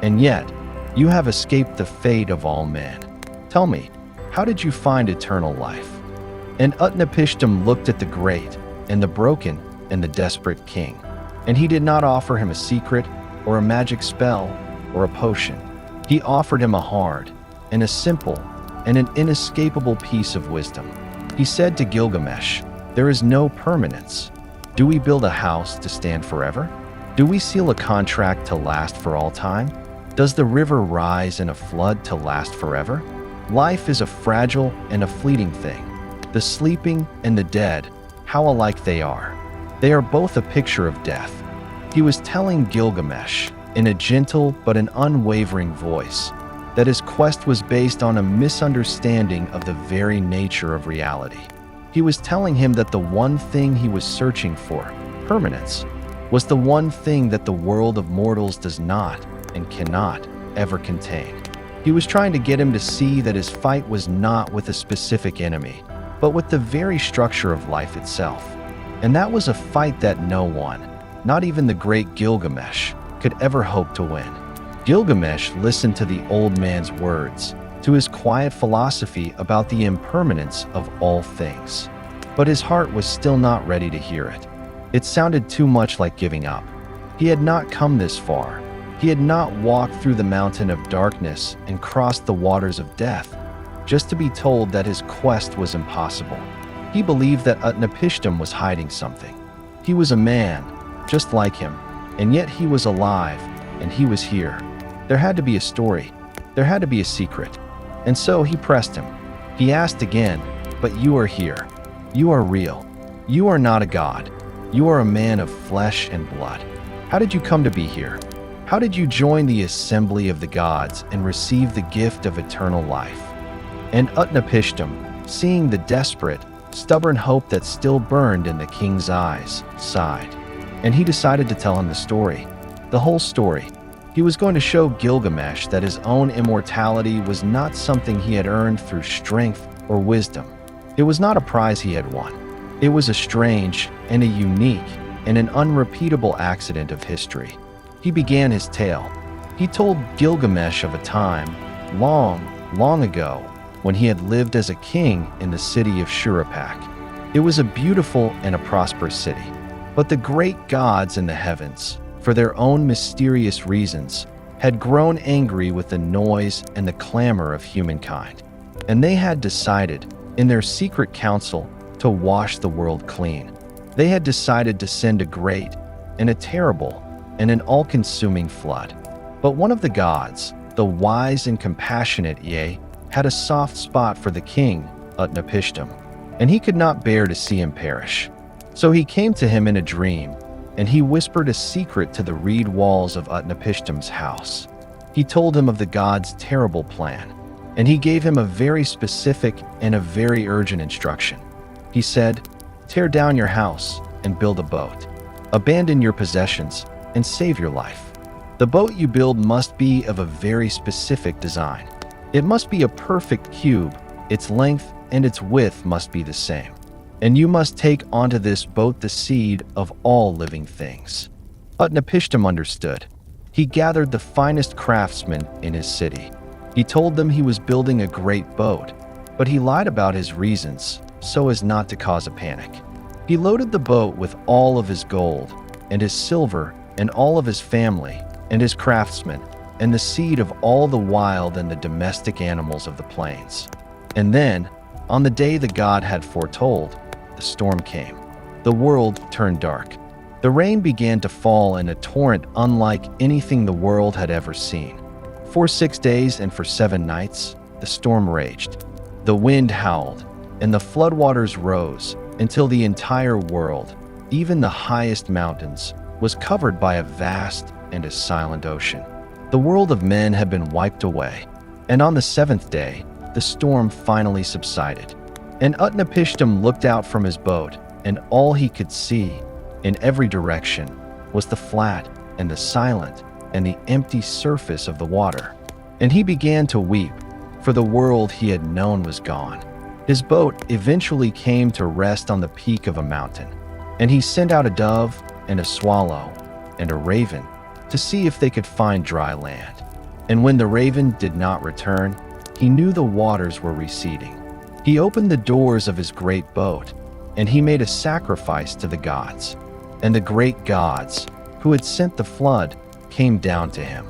and yet you have escaped the fate of all men. Tell me, how did you find eternal life?" And Utnapishtim looked at the great and the broken and the desperate king, and he did not offer him a secret or a magic spell or a potion. He offered him a hard and a simple and an inescapable piece of wisdom. He said to Gilgamesh, "There is no permanence. Do we build a house to stand forever? Do we seal a contract to last for all time? Does the river rise in a flood to last forever? Life is a fragile and a fleeting thing. The sleeping and the dead, how alike they are. They are both a picture of death." He was telling Gilgamesh, in a gentle but an unwavering voice, that his quest was based on a misunderstanding of the very nature of reality. He was telling him that the one thing he was searching for, permanence, was the one thing that the world of mortals does not and cannot ever contain. He was trying to get him to see that his fight was not with a specific enemy, but with the very structure of life itself. And that was a fight that no one, not even the great Gilgamesh, could ever hope to win. Gilgamesh listened to the old man's words, to his quiet philosophy about the impermanence of all things. But his heart was still not ready to hear it. It sounded too much like giving up. He had not come this far. He had not walked through the mountain of darkness and crossed the waters of death, just to be told that his quest was impossible. He believed that Utnapishtim was hiding something. He was a man, just like him, and yet he was alive, and he was here. There had to be a story. There had to be a secret. And so he pressed him. He asked again, "But you are here. You are real. You are not a god. You are a man of flesh and blood. How did you come to be here? How did you join the assembly of the gods and receive the gift of eternal life?" And Utnapishtim, seeing the desperate, stubborn hope that still burned in the king's eyes, sighed. And he decided to tell him the story, the whole story. He was going to show Gilgamesh that his own immortality was not something he had earned through strength or wisdom. It was not a prize he had won. It was a strange and a unique and an unrepeatable accident of history. He began his tale. He told Gilgamesh of a time, long, long ago, when he had lived as a king in the city of Shuruppak. It was a beautiful and a prosperous city. But the great gods in the heavens, for their own mysterious reasons, had grown angry with the noise and the clamor of humankind. And they had decided, in their secret council, to wash the world clean. They had decided to send a great and a terrible and an all-consuming flood. But one of the gods, the wise and compassionate Ye, had a soft spot for the king, Utnapishtim, and he could not bear to see him perish. So he came to him in a dream, and he whispered a secret to the reed walls of Utnapishtim's house. He told him of the god's terrible plan, and he gave him a very specific and a very urgent instruction. He said, "Tear down your house and build a boat. Abandon your possessions and save your life. The boat you build must be of a very specific design. It must be a perfect cube. Its length and its width must be the same. And you must take onto this boat the seed of all living things." Utnapishtim understood. He gathered the finest craftsmen in his city. He told them he was building a great boat, but he lied about his reasons so as not to cause a panic. He loaded the boat with all of his gold and his silver and all of his family and his craftsmen and the seed of all the wild and the domestic animals of the plains. And then, on the day the god had foretold, the storm came. The world turned dark. The rain began to fall in a torrent unlike anything the world had ever seen. For 6 days and for 7 nights, the storm raged. The wind howled, and the floodwaters rose until the entire world, even the highest mountains, was covered by a vast and a silent ocean. The world of men had been wiped away, and on the 7th day, the storm finally subsided. And Utnapishtim looked out from his boat, and all he could see, in every direction, was the flat and the silent and the empty surface of the water. And he began to weep, for the world he had known was gone. His boat eventually came to rest on the peak of a mountain, and he sent out a dove and a swallow and a raven to see if they could find dry land. And when the raven did not return, he knew the waters were receding. He opened the doors of his great boat, and he made a sacrifice to the gods. And the great gods, who had sent the flood, came down to him.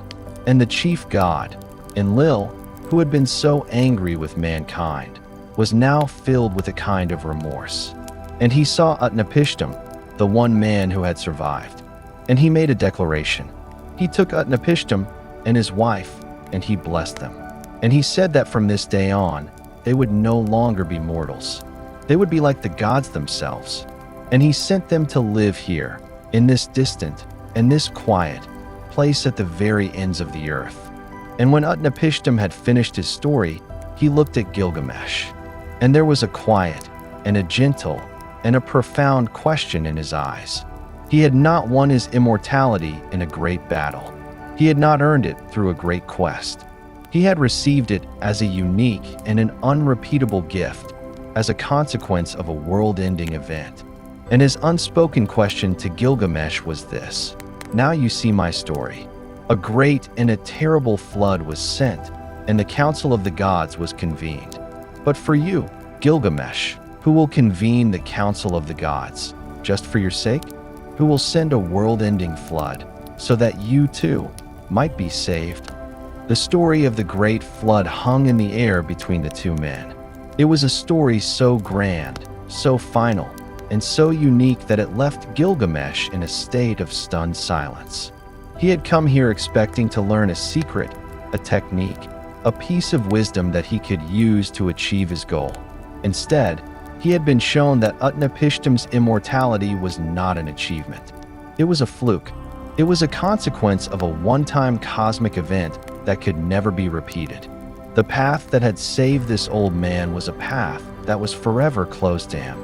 And the chief god, Enlil, who had been so angry with mankind, was now filled with a kind of remorse. And he saw Utnapishtim, the one man who had survived, and he made a declaration. He took Utnapishtim and his wife, and he blessed them. And he said that from this day on, they would no longer be mortals. They would be like the gods themselves. And he sent them to live here, in this distant and this quiet place at the very ends of the earth. And when Utnapishtim had finished his story, he looked at Gilgamesh, and there was a quiet and a gentle and a profound question in his eyes. He had not won his immortality in a great battle. He had not earned it through a great quest. He had received it as a unique and an unrepeatable gift, as a consequence of a world-ending event. And his unspoken question to Gilgamesh was this: "Now you see my story. A great and a terrible flood was sent, and the council of the gods was convened. But for you, Gilgamesh, who will convene the council of the gods, just for your sake? Who will send a world-ending flood, so that you too might be saved?" The story of the great flood hung in the air between the two men. It was a story so grand, so final, and so unique that it left Gilgamesh in a state of stunned silence. He had come here expecting to learn a secret, a technique, a piece of wisdom that he could use to achieve his goal. Instead, he had been shown that Utnapishtim's immortality was not an achievement. It was a fluke. It was a consequence of a one-time cosmic event that could never be repeated. The path that had saved this old man was a path that was forever closed to him.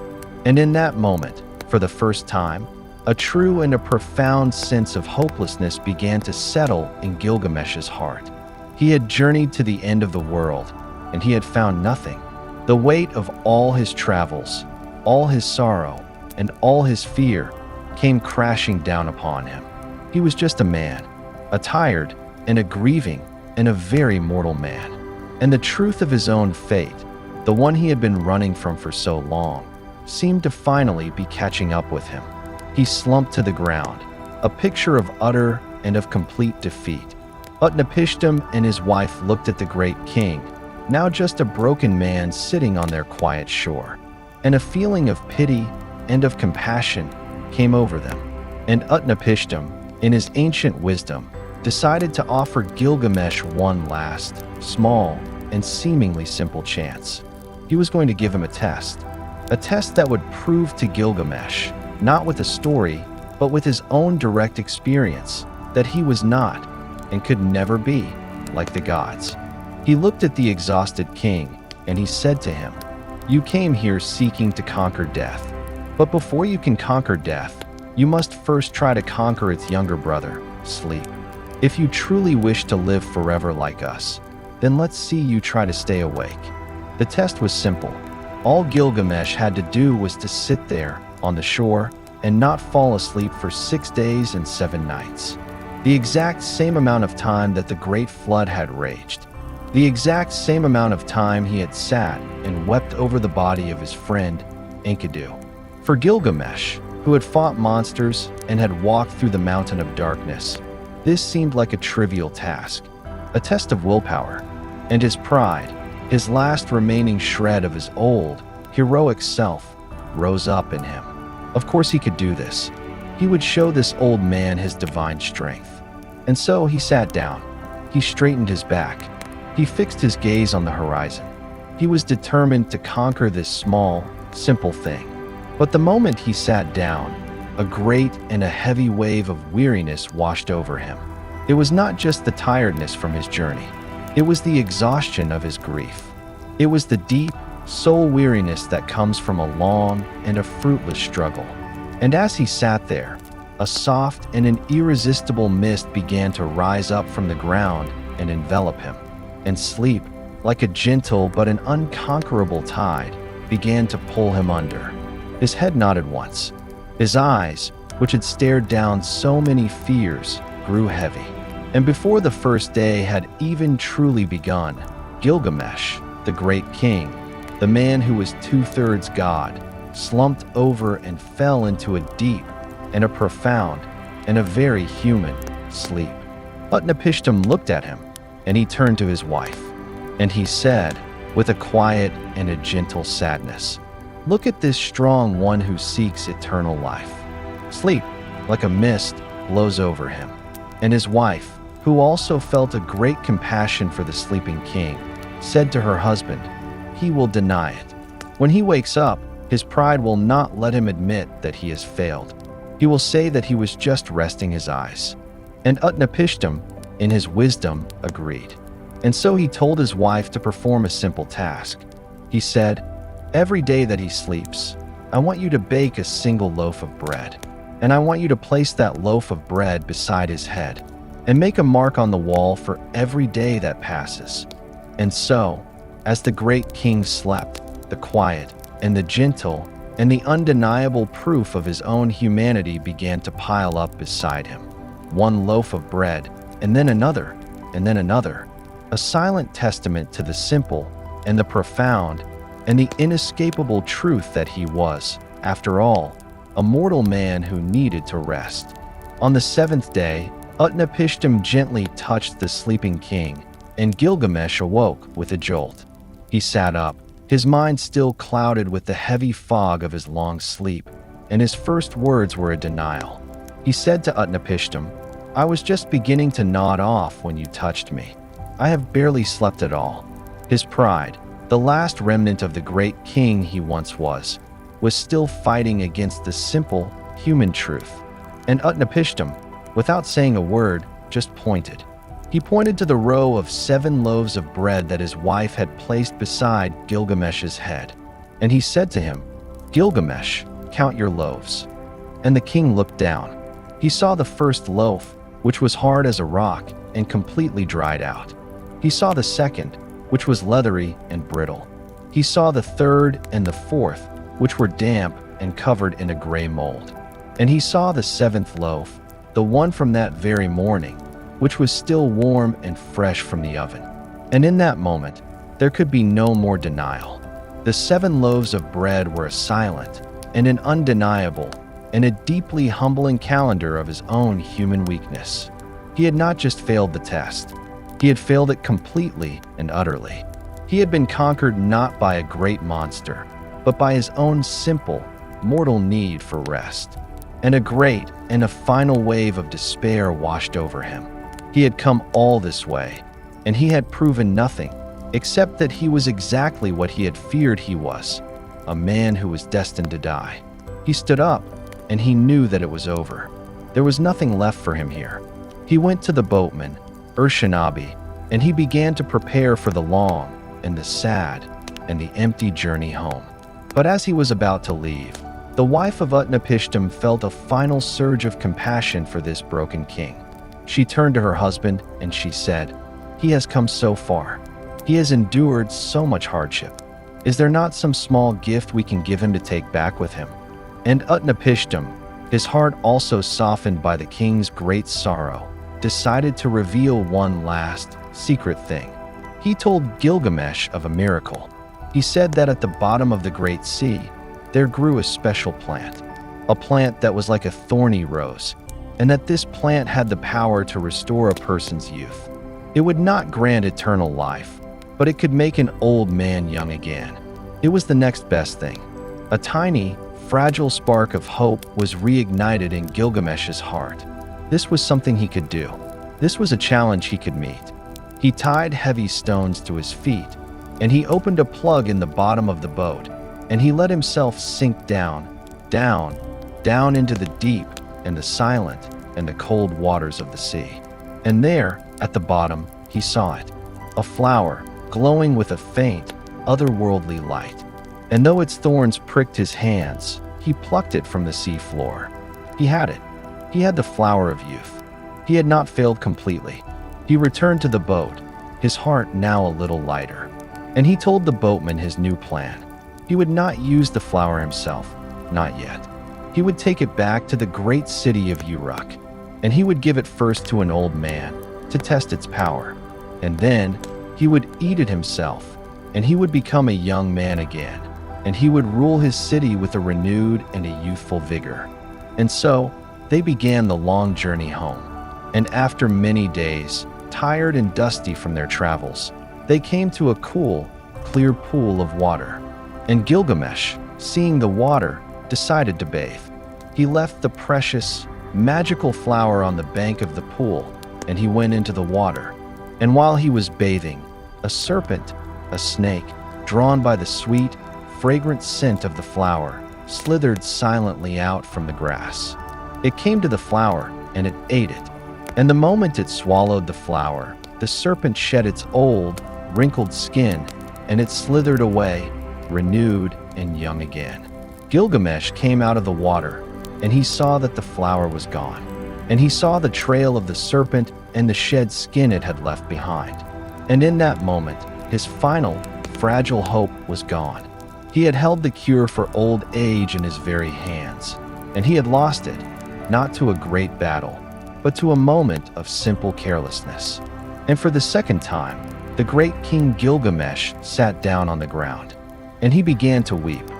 And in that moment, for the first time, a true and a profound sense of hopelessness began to settle in Gilgamesh's heart. He had journeyed to the end of the world, and he had found nothing. The weight of all his travels, all his sorrow, and all his fear came crashing down upon him. He was just a man, a tired and a grieving and a very mortal man. And the truth of his own fate, the one he had been running from for so long, seemed to finally be catching up with him. He slumped to the ground, a picture of utter and of complete defeat. Utnapishtim and his wife looked at the great king, now just a broken man sitting on their quiet shore, and a feeling of pity and of compassion came over them. And Utnapishtim, in his ancient wisdom, decided to offer Gilgamesh one last, small, and seemingly simple chance. He was going to give him a test that would prove to Gilgamesh, not with a story, but with his own direct experience, that he was not, and could never be, like the gods. He looked at the exhausted king, and he said to him, "You came here seeking to conquer death. But before you can conquer death, you must first try to conquer its younger brother, sleep. If you truly wish to live forever like us, then let's see you try to stay awake." The test was simple. All Gilgamesh had to do was to sit there on the shore and not fall asleep for 6 days and 7 nights. The exact same amount of time that the great flood had raged. The exact same amount of time he had sat and wept over the body of his friend, Enkidu. For Gilgamesh, who had fought monsters and had walked through the mountain of darkness, this seemed like a trivial task, a test of willpower. And his pride, his last remaining shred of his old, heroic self, rose up in him. Of course he could do this. He would show this old man his divine strength. And so he sat down. He straightened his back. He fixed his gaze on the horizon. He was determined to conquer this small, simple thing. But the moment he sat down, a great and a heavy wave of weariness washed over him. It was not just the tiredness from his journey. It was the exhaustion of his grief. It was the deep, soul weariness that comes from a long and a fruitless struggle. And as he sat there, a soft and an irresistible mist began to rise up from the ground and envelop him. And sleep, like a gentle but an unconquerable tide, began to pull him under. His head nodded once. His eyes, which had stared down so many fears, grew heavy. And before the first day had even truly begun, Gilgamesh, the great king, the man who was 2/3 God, slumped over and fell into a deep and a profound and a very human sleep. Utnapishtim looked at him, and he turned to his wife, and he said, with a quiet and a gentle sadness, "Look at this strong one who seeks eternal life." Sleep, like a mist, blows over him. And his wife, who also felt a great compassion for the sleeping king, said to her husband, "He will deny it. When he wakes up, his pride will not let him admit that he has failed. He will say that he was just resting his eyes." And Utnapishtim, in his wisdom, agreed. And so he told his wife to perform a simple task. He said, "Every day that he sleeps, I want you to bake a single loaf of bread, and I want you to place that loaf of bread beside his head, and make a mark on the wall for every day that passes." And so, as the great king slept, the quiet and the gentle and the undeniable proof of his own humanity began to pile up beside him. One loaf of bread, and then another, and then another, a silent testament to the simple and the profound and the inescapable truth that he was, after all, a mortal man who needed to rest. On the seventh day, Utnapishtim gently touched the sleeping king, and Gilgamesh awoke with a jolt. He sat up, his mind still clouded with the heavy fog of his long sleep, and his first words were a denial. He said to Utnapishtim, "I was just beginning to nod off when you touched me. I have barely slept at all." His pride, the last remnant of the great king he once was still fighting against the simple, human truth. And Utnapishtim, without saying a word, just pointed. He pointed to the row of 7 loaves of bread that his wife had placed beside Gilgamesh's head. And he said to him, "Gilgamesh, count your loaves." And the king looked down. He saw the first loaf, which was hard as a rock and completely dried out. He saw the second, which was leathery and brittle. He saw the third and the fourth, which were damp and covered in a gray mold. And he saw the 7th loaf, the one from that very morning, which was still warm and fresh from the oven. And in that moment, there could be no more denial. The 7 loaves of bread were a silent and an undeniable and a deeply humbling calendar of his own human weakness. He had not just failed the test, he had failed it completely and utterly. He had been conquered not by a great monster, but by his own simple, mortal need for rest. And a great and a final wave of despair washed over him. He had come all this way, and he had proven nothing, except that he was exactly what he had feared he was, a man who was destined to die. He stood up, and he knew that it was over. There was nothing left for him here. He went to the boatman, Urshanabi, and he began to prepare for the long and the sad and the empty journey home. But as he was about to leave, the wife of Utnapishtim felt a final surge of compassion for this broken king. She turned to her husband and she said, "He has come so far. He has endured so much hardship. Is there not some small gift we can give him to take back with him?" And Utnapishtim, his heart also softened by the king's great sorrow, decided to reveal one last, secret thing. He told Gilgamesh of a miracle. He said that at the bottom of the great sea, there grew a special plant, a plant that was like a thorny rose, and that this plant had the power to restore a person's youth. It would not grant eternal life, but it could make an old man young again. It was the next best thing. A tiny, fragile spark of hope was reignited in Gilgamesh's heart. This was something he could do. This was a challenge he could meet. He tied heavy stones to his feet, and he opened a plug in the bottom of the boat, and he let himself sink down, down, down into the deep and the silent and the cold waters of the sea. And there, at the bottom, he saw it, a flower glowing with a faint, otherworldly light. And though its thorns pricked his hands, he plucked it from the sea floor. He had it. He had the flower of youth. He had not failed completely. He returned to the boat, his heart now a little lighter. And he told the boatman his new plan. He would not use the flower himself, not yet. He would take it back to the great city of Uruk, and he would give it first to an old man to test its power. And then he would eat it himself, and he would become a young man again, and he would rule his city with a renewed and a youthful vigor. And so they began the long journey home. And after many days, tired and dusty from their travels, they came to a cool, clear pool of water. And Gilgamesh, seeing the water, decided to bathe. He left the precious, magical flower on the bank of the pool, and he went into the water. And while he was bathing, a serpent, a snake, drawn by the sweet, fragrant scent of the flower, slithered silently out from the grass. It came to the flower, and it ate it. And the moment it swallowed the flower, the serpent shed its old, wrinkled skin, and it slithered away, renewed and young again. Gilgamesh came out of the water, and he saw that the flower was gone. And he saw the trail of the serpent and the shed skin it had left behind. And in that moment, his final, fragile hope was gone. He had held the cure for old age in his very hands, and he had lost it, not to a great battle, but to a moment of simple carelessness. And for the second time, the great King Gilgamesh sat down on the ground, and he began to weep.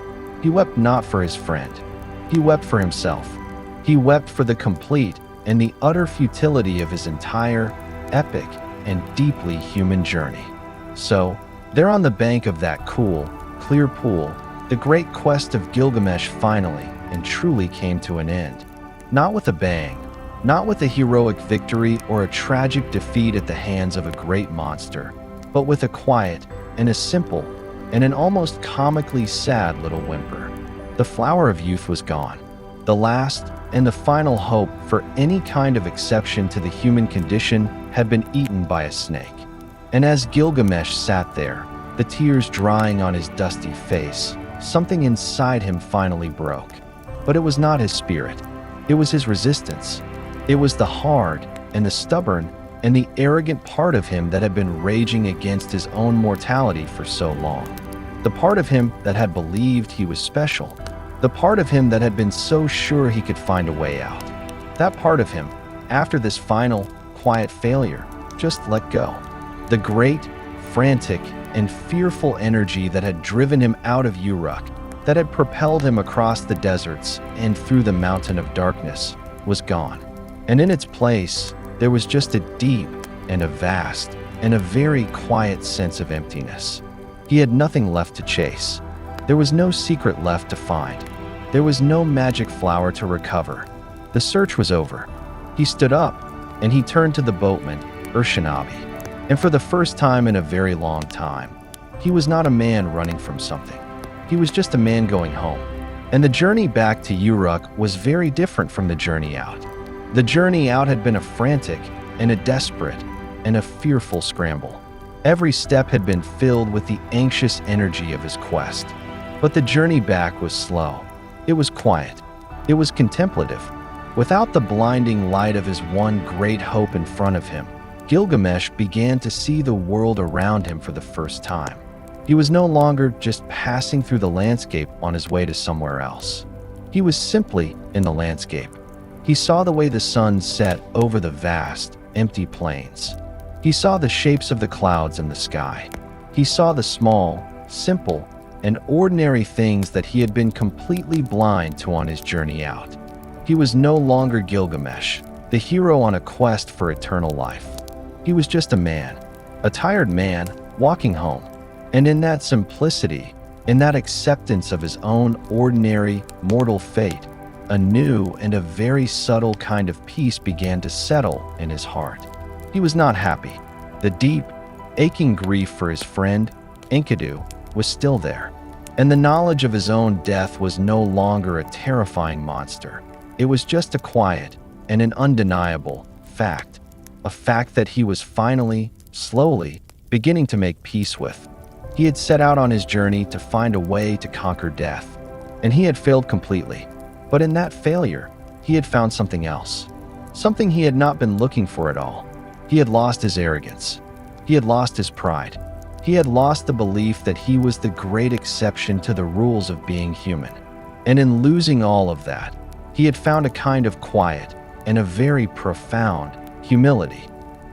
He wept not for his friend. He wept for himself. He wept for the complete and the utter futility of his entire, epic, and deeply human journey. So, there on the bank of that cool, clear pool, the great quest of Gilgamesh finally and truly came to an end. Not with a bang, not with a heroic victory or a tragic defeat at the hands of a great monster, but with a quiet and a simple and an almost comically sad little whimper. The flower of youth was gone. The last and the final hope for any kind of exception to the human condition had been eaten by a snake. And as Gilgamesh sat there, the tears drying on his dusty face, something inside him finally broke. But it was not his spirit. It was his resistance. It was the hard and the stubborn and the arrogant part of him that had been raging against his own mortality for so long. The part of him that had believed he was special. The part of him that had been so sure he could find a way out. That part of him, after this final, quiet failure, just let go. The great, frantic, and fearful energy that had driven him out of Uruk, that had propelled him across the deserts and through the mountain of darkness, was gone. And in its place, there was just a deep and a vast and a very quiet sense of emptiness. He had nothing left to chase. There was no secret left to find. There was no magic flower to recover. The search was over. He stood up, and he turned to the boatman, Urshanabi. And for the first time in a very long time, he was not a man running from something. He was just a man going home. And the journey back to Uruk was very different from the journey out. The journey out had been a frantic and a desperate and a fearful scramble. Every step had been filled with the anxious energy of his quest. But the journey back was slow. It was quiet. It was contemplative. Without the blinding light of his one great hope in front of him, Gilgamesh began to see the world around him for the first time. He was no longer just passing through the landscape on his way to somewhere else. He was simply in the landscape. He saw the way the sun set over the vast, empty plains. He saw the shapes of the clouds in the sky. He saw the small, simple, and ordinary things that he had been completely blind to on his journey out. He was no longer Gilgamesh, the hero on a quest for eternal life. He was just a man, a tired man, walking home. And in that simplicity, in that acceptance of his own ordinary, mortal fate, a new and a very subtle kind of peace began to settle in his heart. He was not happy. The deep, aching grief for his friend, Enkidu, was still there. And the knowledge of his own death was no longer a terrifying monster. It was just a quiet and an undeniable fact. A fact that he was finally, slowly, beginning to make peace with. He had set out on his journey to find a way to conquer death. And he had failed completely. But in that failure, he had found something else. Something he had not been looking for at all. He had lost his arrogance. He had lost his pride. He had lost the belief that he was the great exception to the rules of being human. And in losing all of that, he had found a kind of quiet and a very profound humility.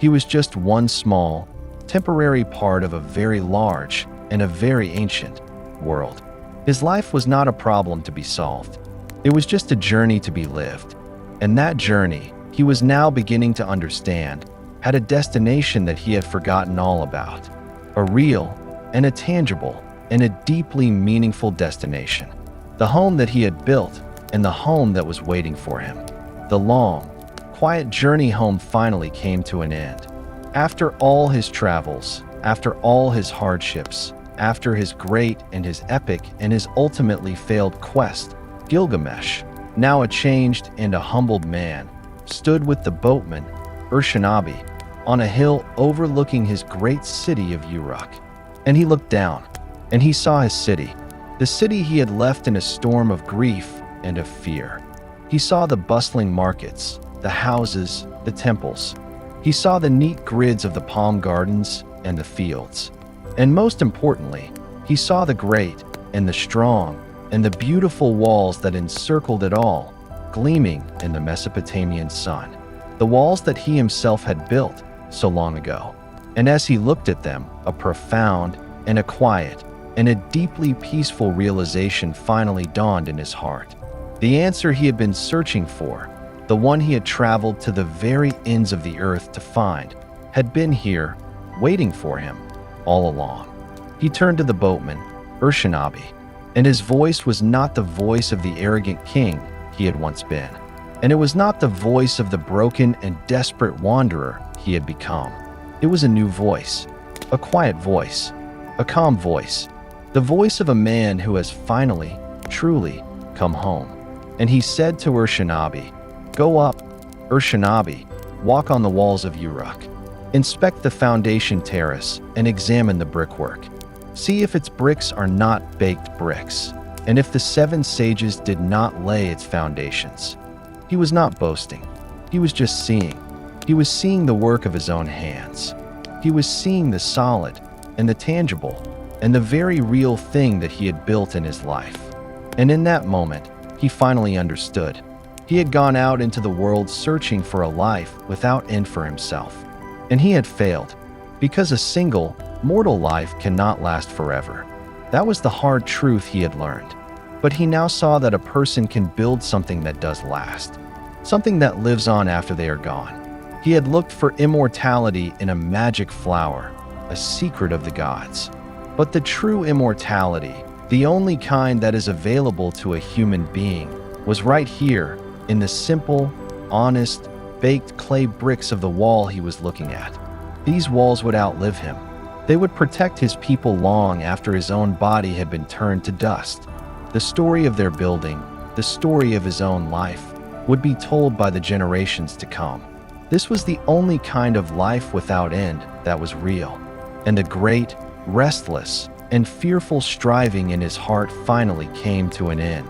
He was just one small, temporary part of a very large and a very ancient world. His life was not a problem to be solved. It was just a journey to be lived. And that journey, he was now beginning to understand, had a destination that he had forgotten all about. A real and a tangible and a deeply meaningful destination. The home that he had built and the home that was waiting for him. The long, quiet journey home finally came to an end. After all his travels, after all his hardships, after his great and his epic and his ultimately failed quest, Gilgamesh, now a changed and a humbled man, stood with the boatman, Urshanabi, on a hill overlooking his great city of Uruk. And he looked down, and he saw his city, the city he had left in a storm of grief and of fear. He saw the bustling markets, the houses, the temples. He saw the neat grids of the palm gardens and the fields. And most importantly, he saw the great and the strong, and the beautiful walls that encircled it all, gleaming in the Mesopotamian sun. The walls that he himself had built so long ago. And as he looked at them, a profound and a quiet and a deeply peaceful realization finally dawned in his heart. The answer he had been searching for, the one he had traveled to the very ends of the earth to find, had been here, waiting for him, all along. He turned to the boatman, Urshanabi, and his voice was not the voice of the arrogant king he had once been, and it was not the voice of the broken and desperate wanderer he had become. It was a new voice, a quiet voice, a calm voice, the voice of a man who has finally, truly come home. And he said to Urshanabi, "Go up, Urshanabi, walk on the walls of Uruk. Inspect the foundation terrace and examine the brickwork. See if its bricks are not baked bricks, and if the 7 sages did not lay its foundations." He was not boasting. He was just seeing. He was seeing the work of his own hands. He was seeing the solid and the tangible and the very real thing that he had built in his life. And in that moment, he finally understood. He had gone out into the world searching for a life without end for himself. And he had failed, because a single, mortal life cannot last forever. That was the hard truth he had learned. But he now saw that a person can build something that does last, something that lives on after they are gone. He had looked for immortality in a magic flower, a secret of the gods. But the true immortality, the only kind that is available to a human being, was right here in the simple, honest, baked clay bricks of the wall he was looking at. These walls would outlive him. They would protect his people long after his own body had been turned to dust. The story of their building, the story of his own life, would be told by the generations to come. This was the only kind of life without end that was real. And the great, restless, and fearful striving in his heart finally came to an end.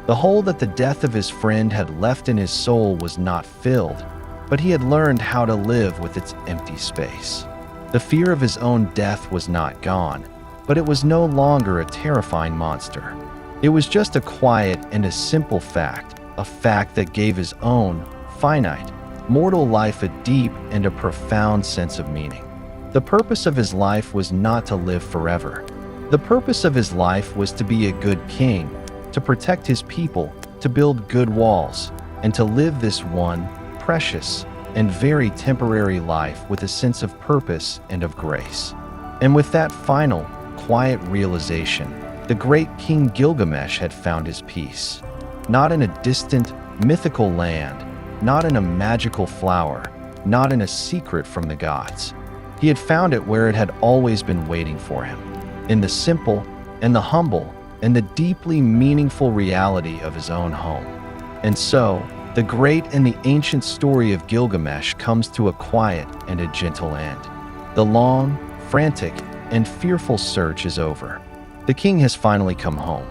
The hole that the death of his friend had left in his soul was not filled, but he had learned how to live with its empty space. The fear of his own death was not gone, but it was no longer a terrifying monster. It was just a quiet and a simple fact, a fact that gave his own, finite, mortal life a deep and a profound sense of meaning. The purpose of his life was not to live forever. The purpose of his life was to be a good king, to protect his people, to build good walls, and to live this one, precious, and very temporary life with a sense of purpose and of grace. And with that final, quiet realization, the great King Gilgamesh had found his peace. Not in a distant, mythical land, not in a magical flower, not in a secret from the gods. He had found it where it had always been waiting for him, in the simple and the humble and the deeply meaningful reality of his own home. And so, the great and the ancient story of Gilgamesh comes to a quiet and a gentle end. The long, frantic, and fearful search is over. The king has finally come home.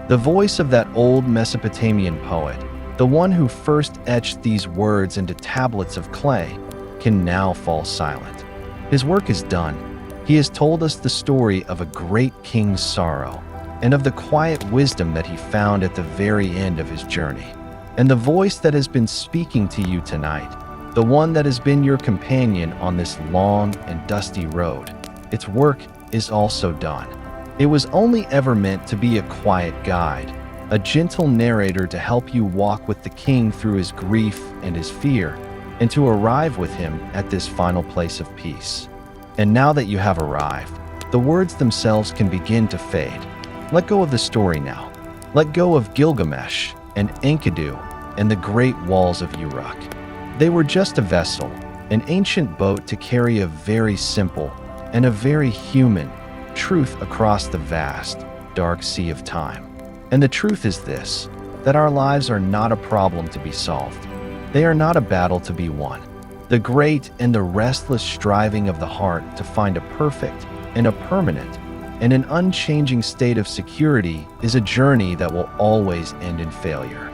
The voice of that old Mesopotamian poet, the one who first etched these words into tablets of clay, can now fall silent. His work is done. He has told us the story of a great king's sorrow and of the quiet wisdom that he found at the very end of his journey. And the voice that has been speaking to you tonight, the one that has been your companion on this long and dusty road, its work is also done. It was only ever meant to be a quiet guide, a gentle narrator to help you walk with the king through his grief and his fear, and to arrive with him at this final place of peace. And now that you have arrived, the words themselves can begin to fade. Let go of the story now. Let go of Gilgamesh and Enkidu and the great walls of Uruk. They were just a vessel, an ancient boat to carry a very simple and a very human truth across the vast, dark sea of time. And the truth is this, that our lives are not a problem to be solved. They are not a battle to be won. The great and the restless striving of the heart to find a perfect and a permanent and an unchanging state of security is a journey that will always end in failure.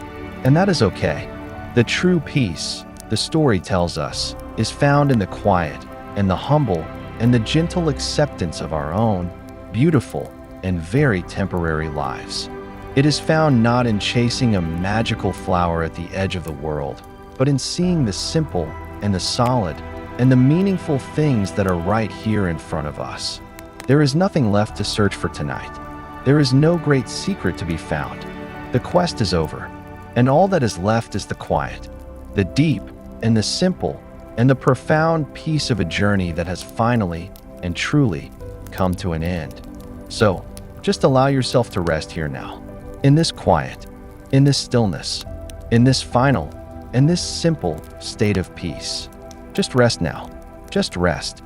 And that is okay. The true peace, the story tells us, is found in the quiet and the humble and the gentle acceptance of our own beautiful and very temporary lives. It is found not in chasing a magical flower at the edge of the world, but in seeing the simple and the solid and the meaningful things that are right here in front of us. There is nothing left to search for tonight. There is no great secret to be found. The quest is over, and all that is left is the quiet, the deep and the simple, and the profound peace of a journey that has finally and truly come to an end. So, just allow yourself to rest here now, in this quiet, in this stillness, in this final, and this simple state of peace. Just rest now. Just rest.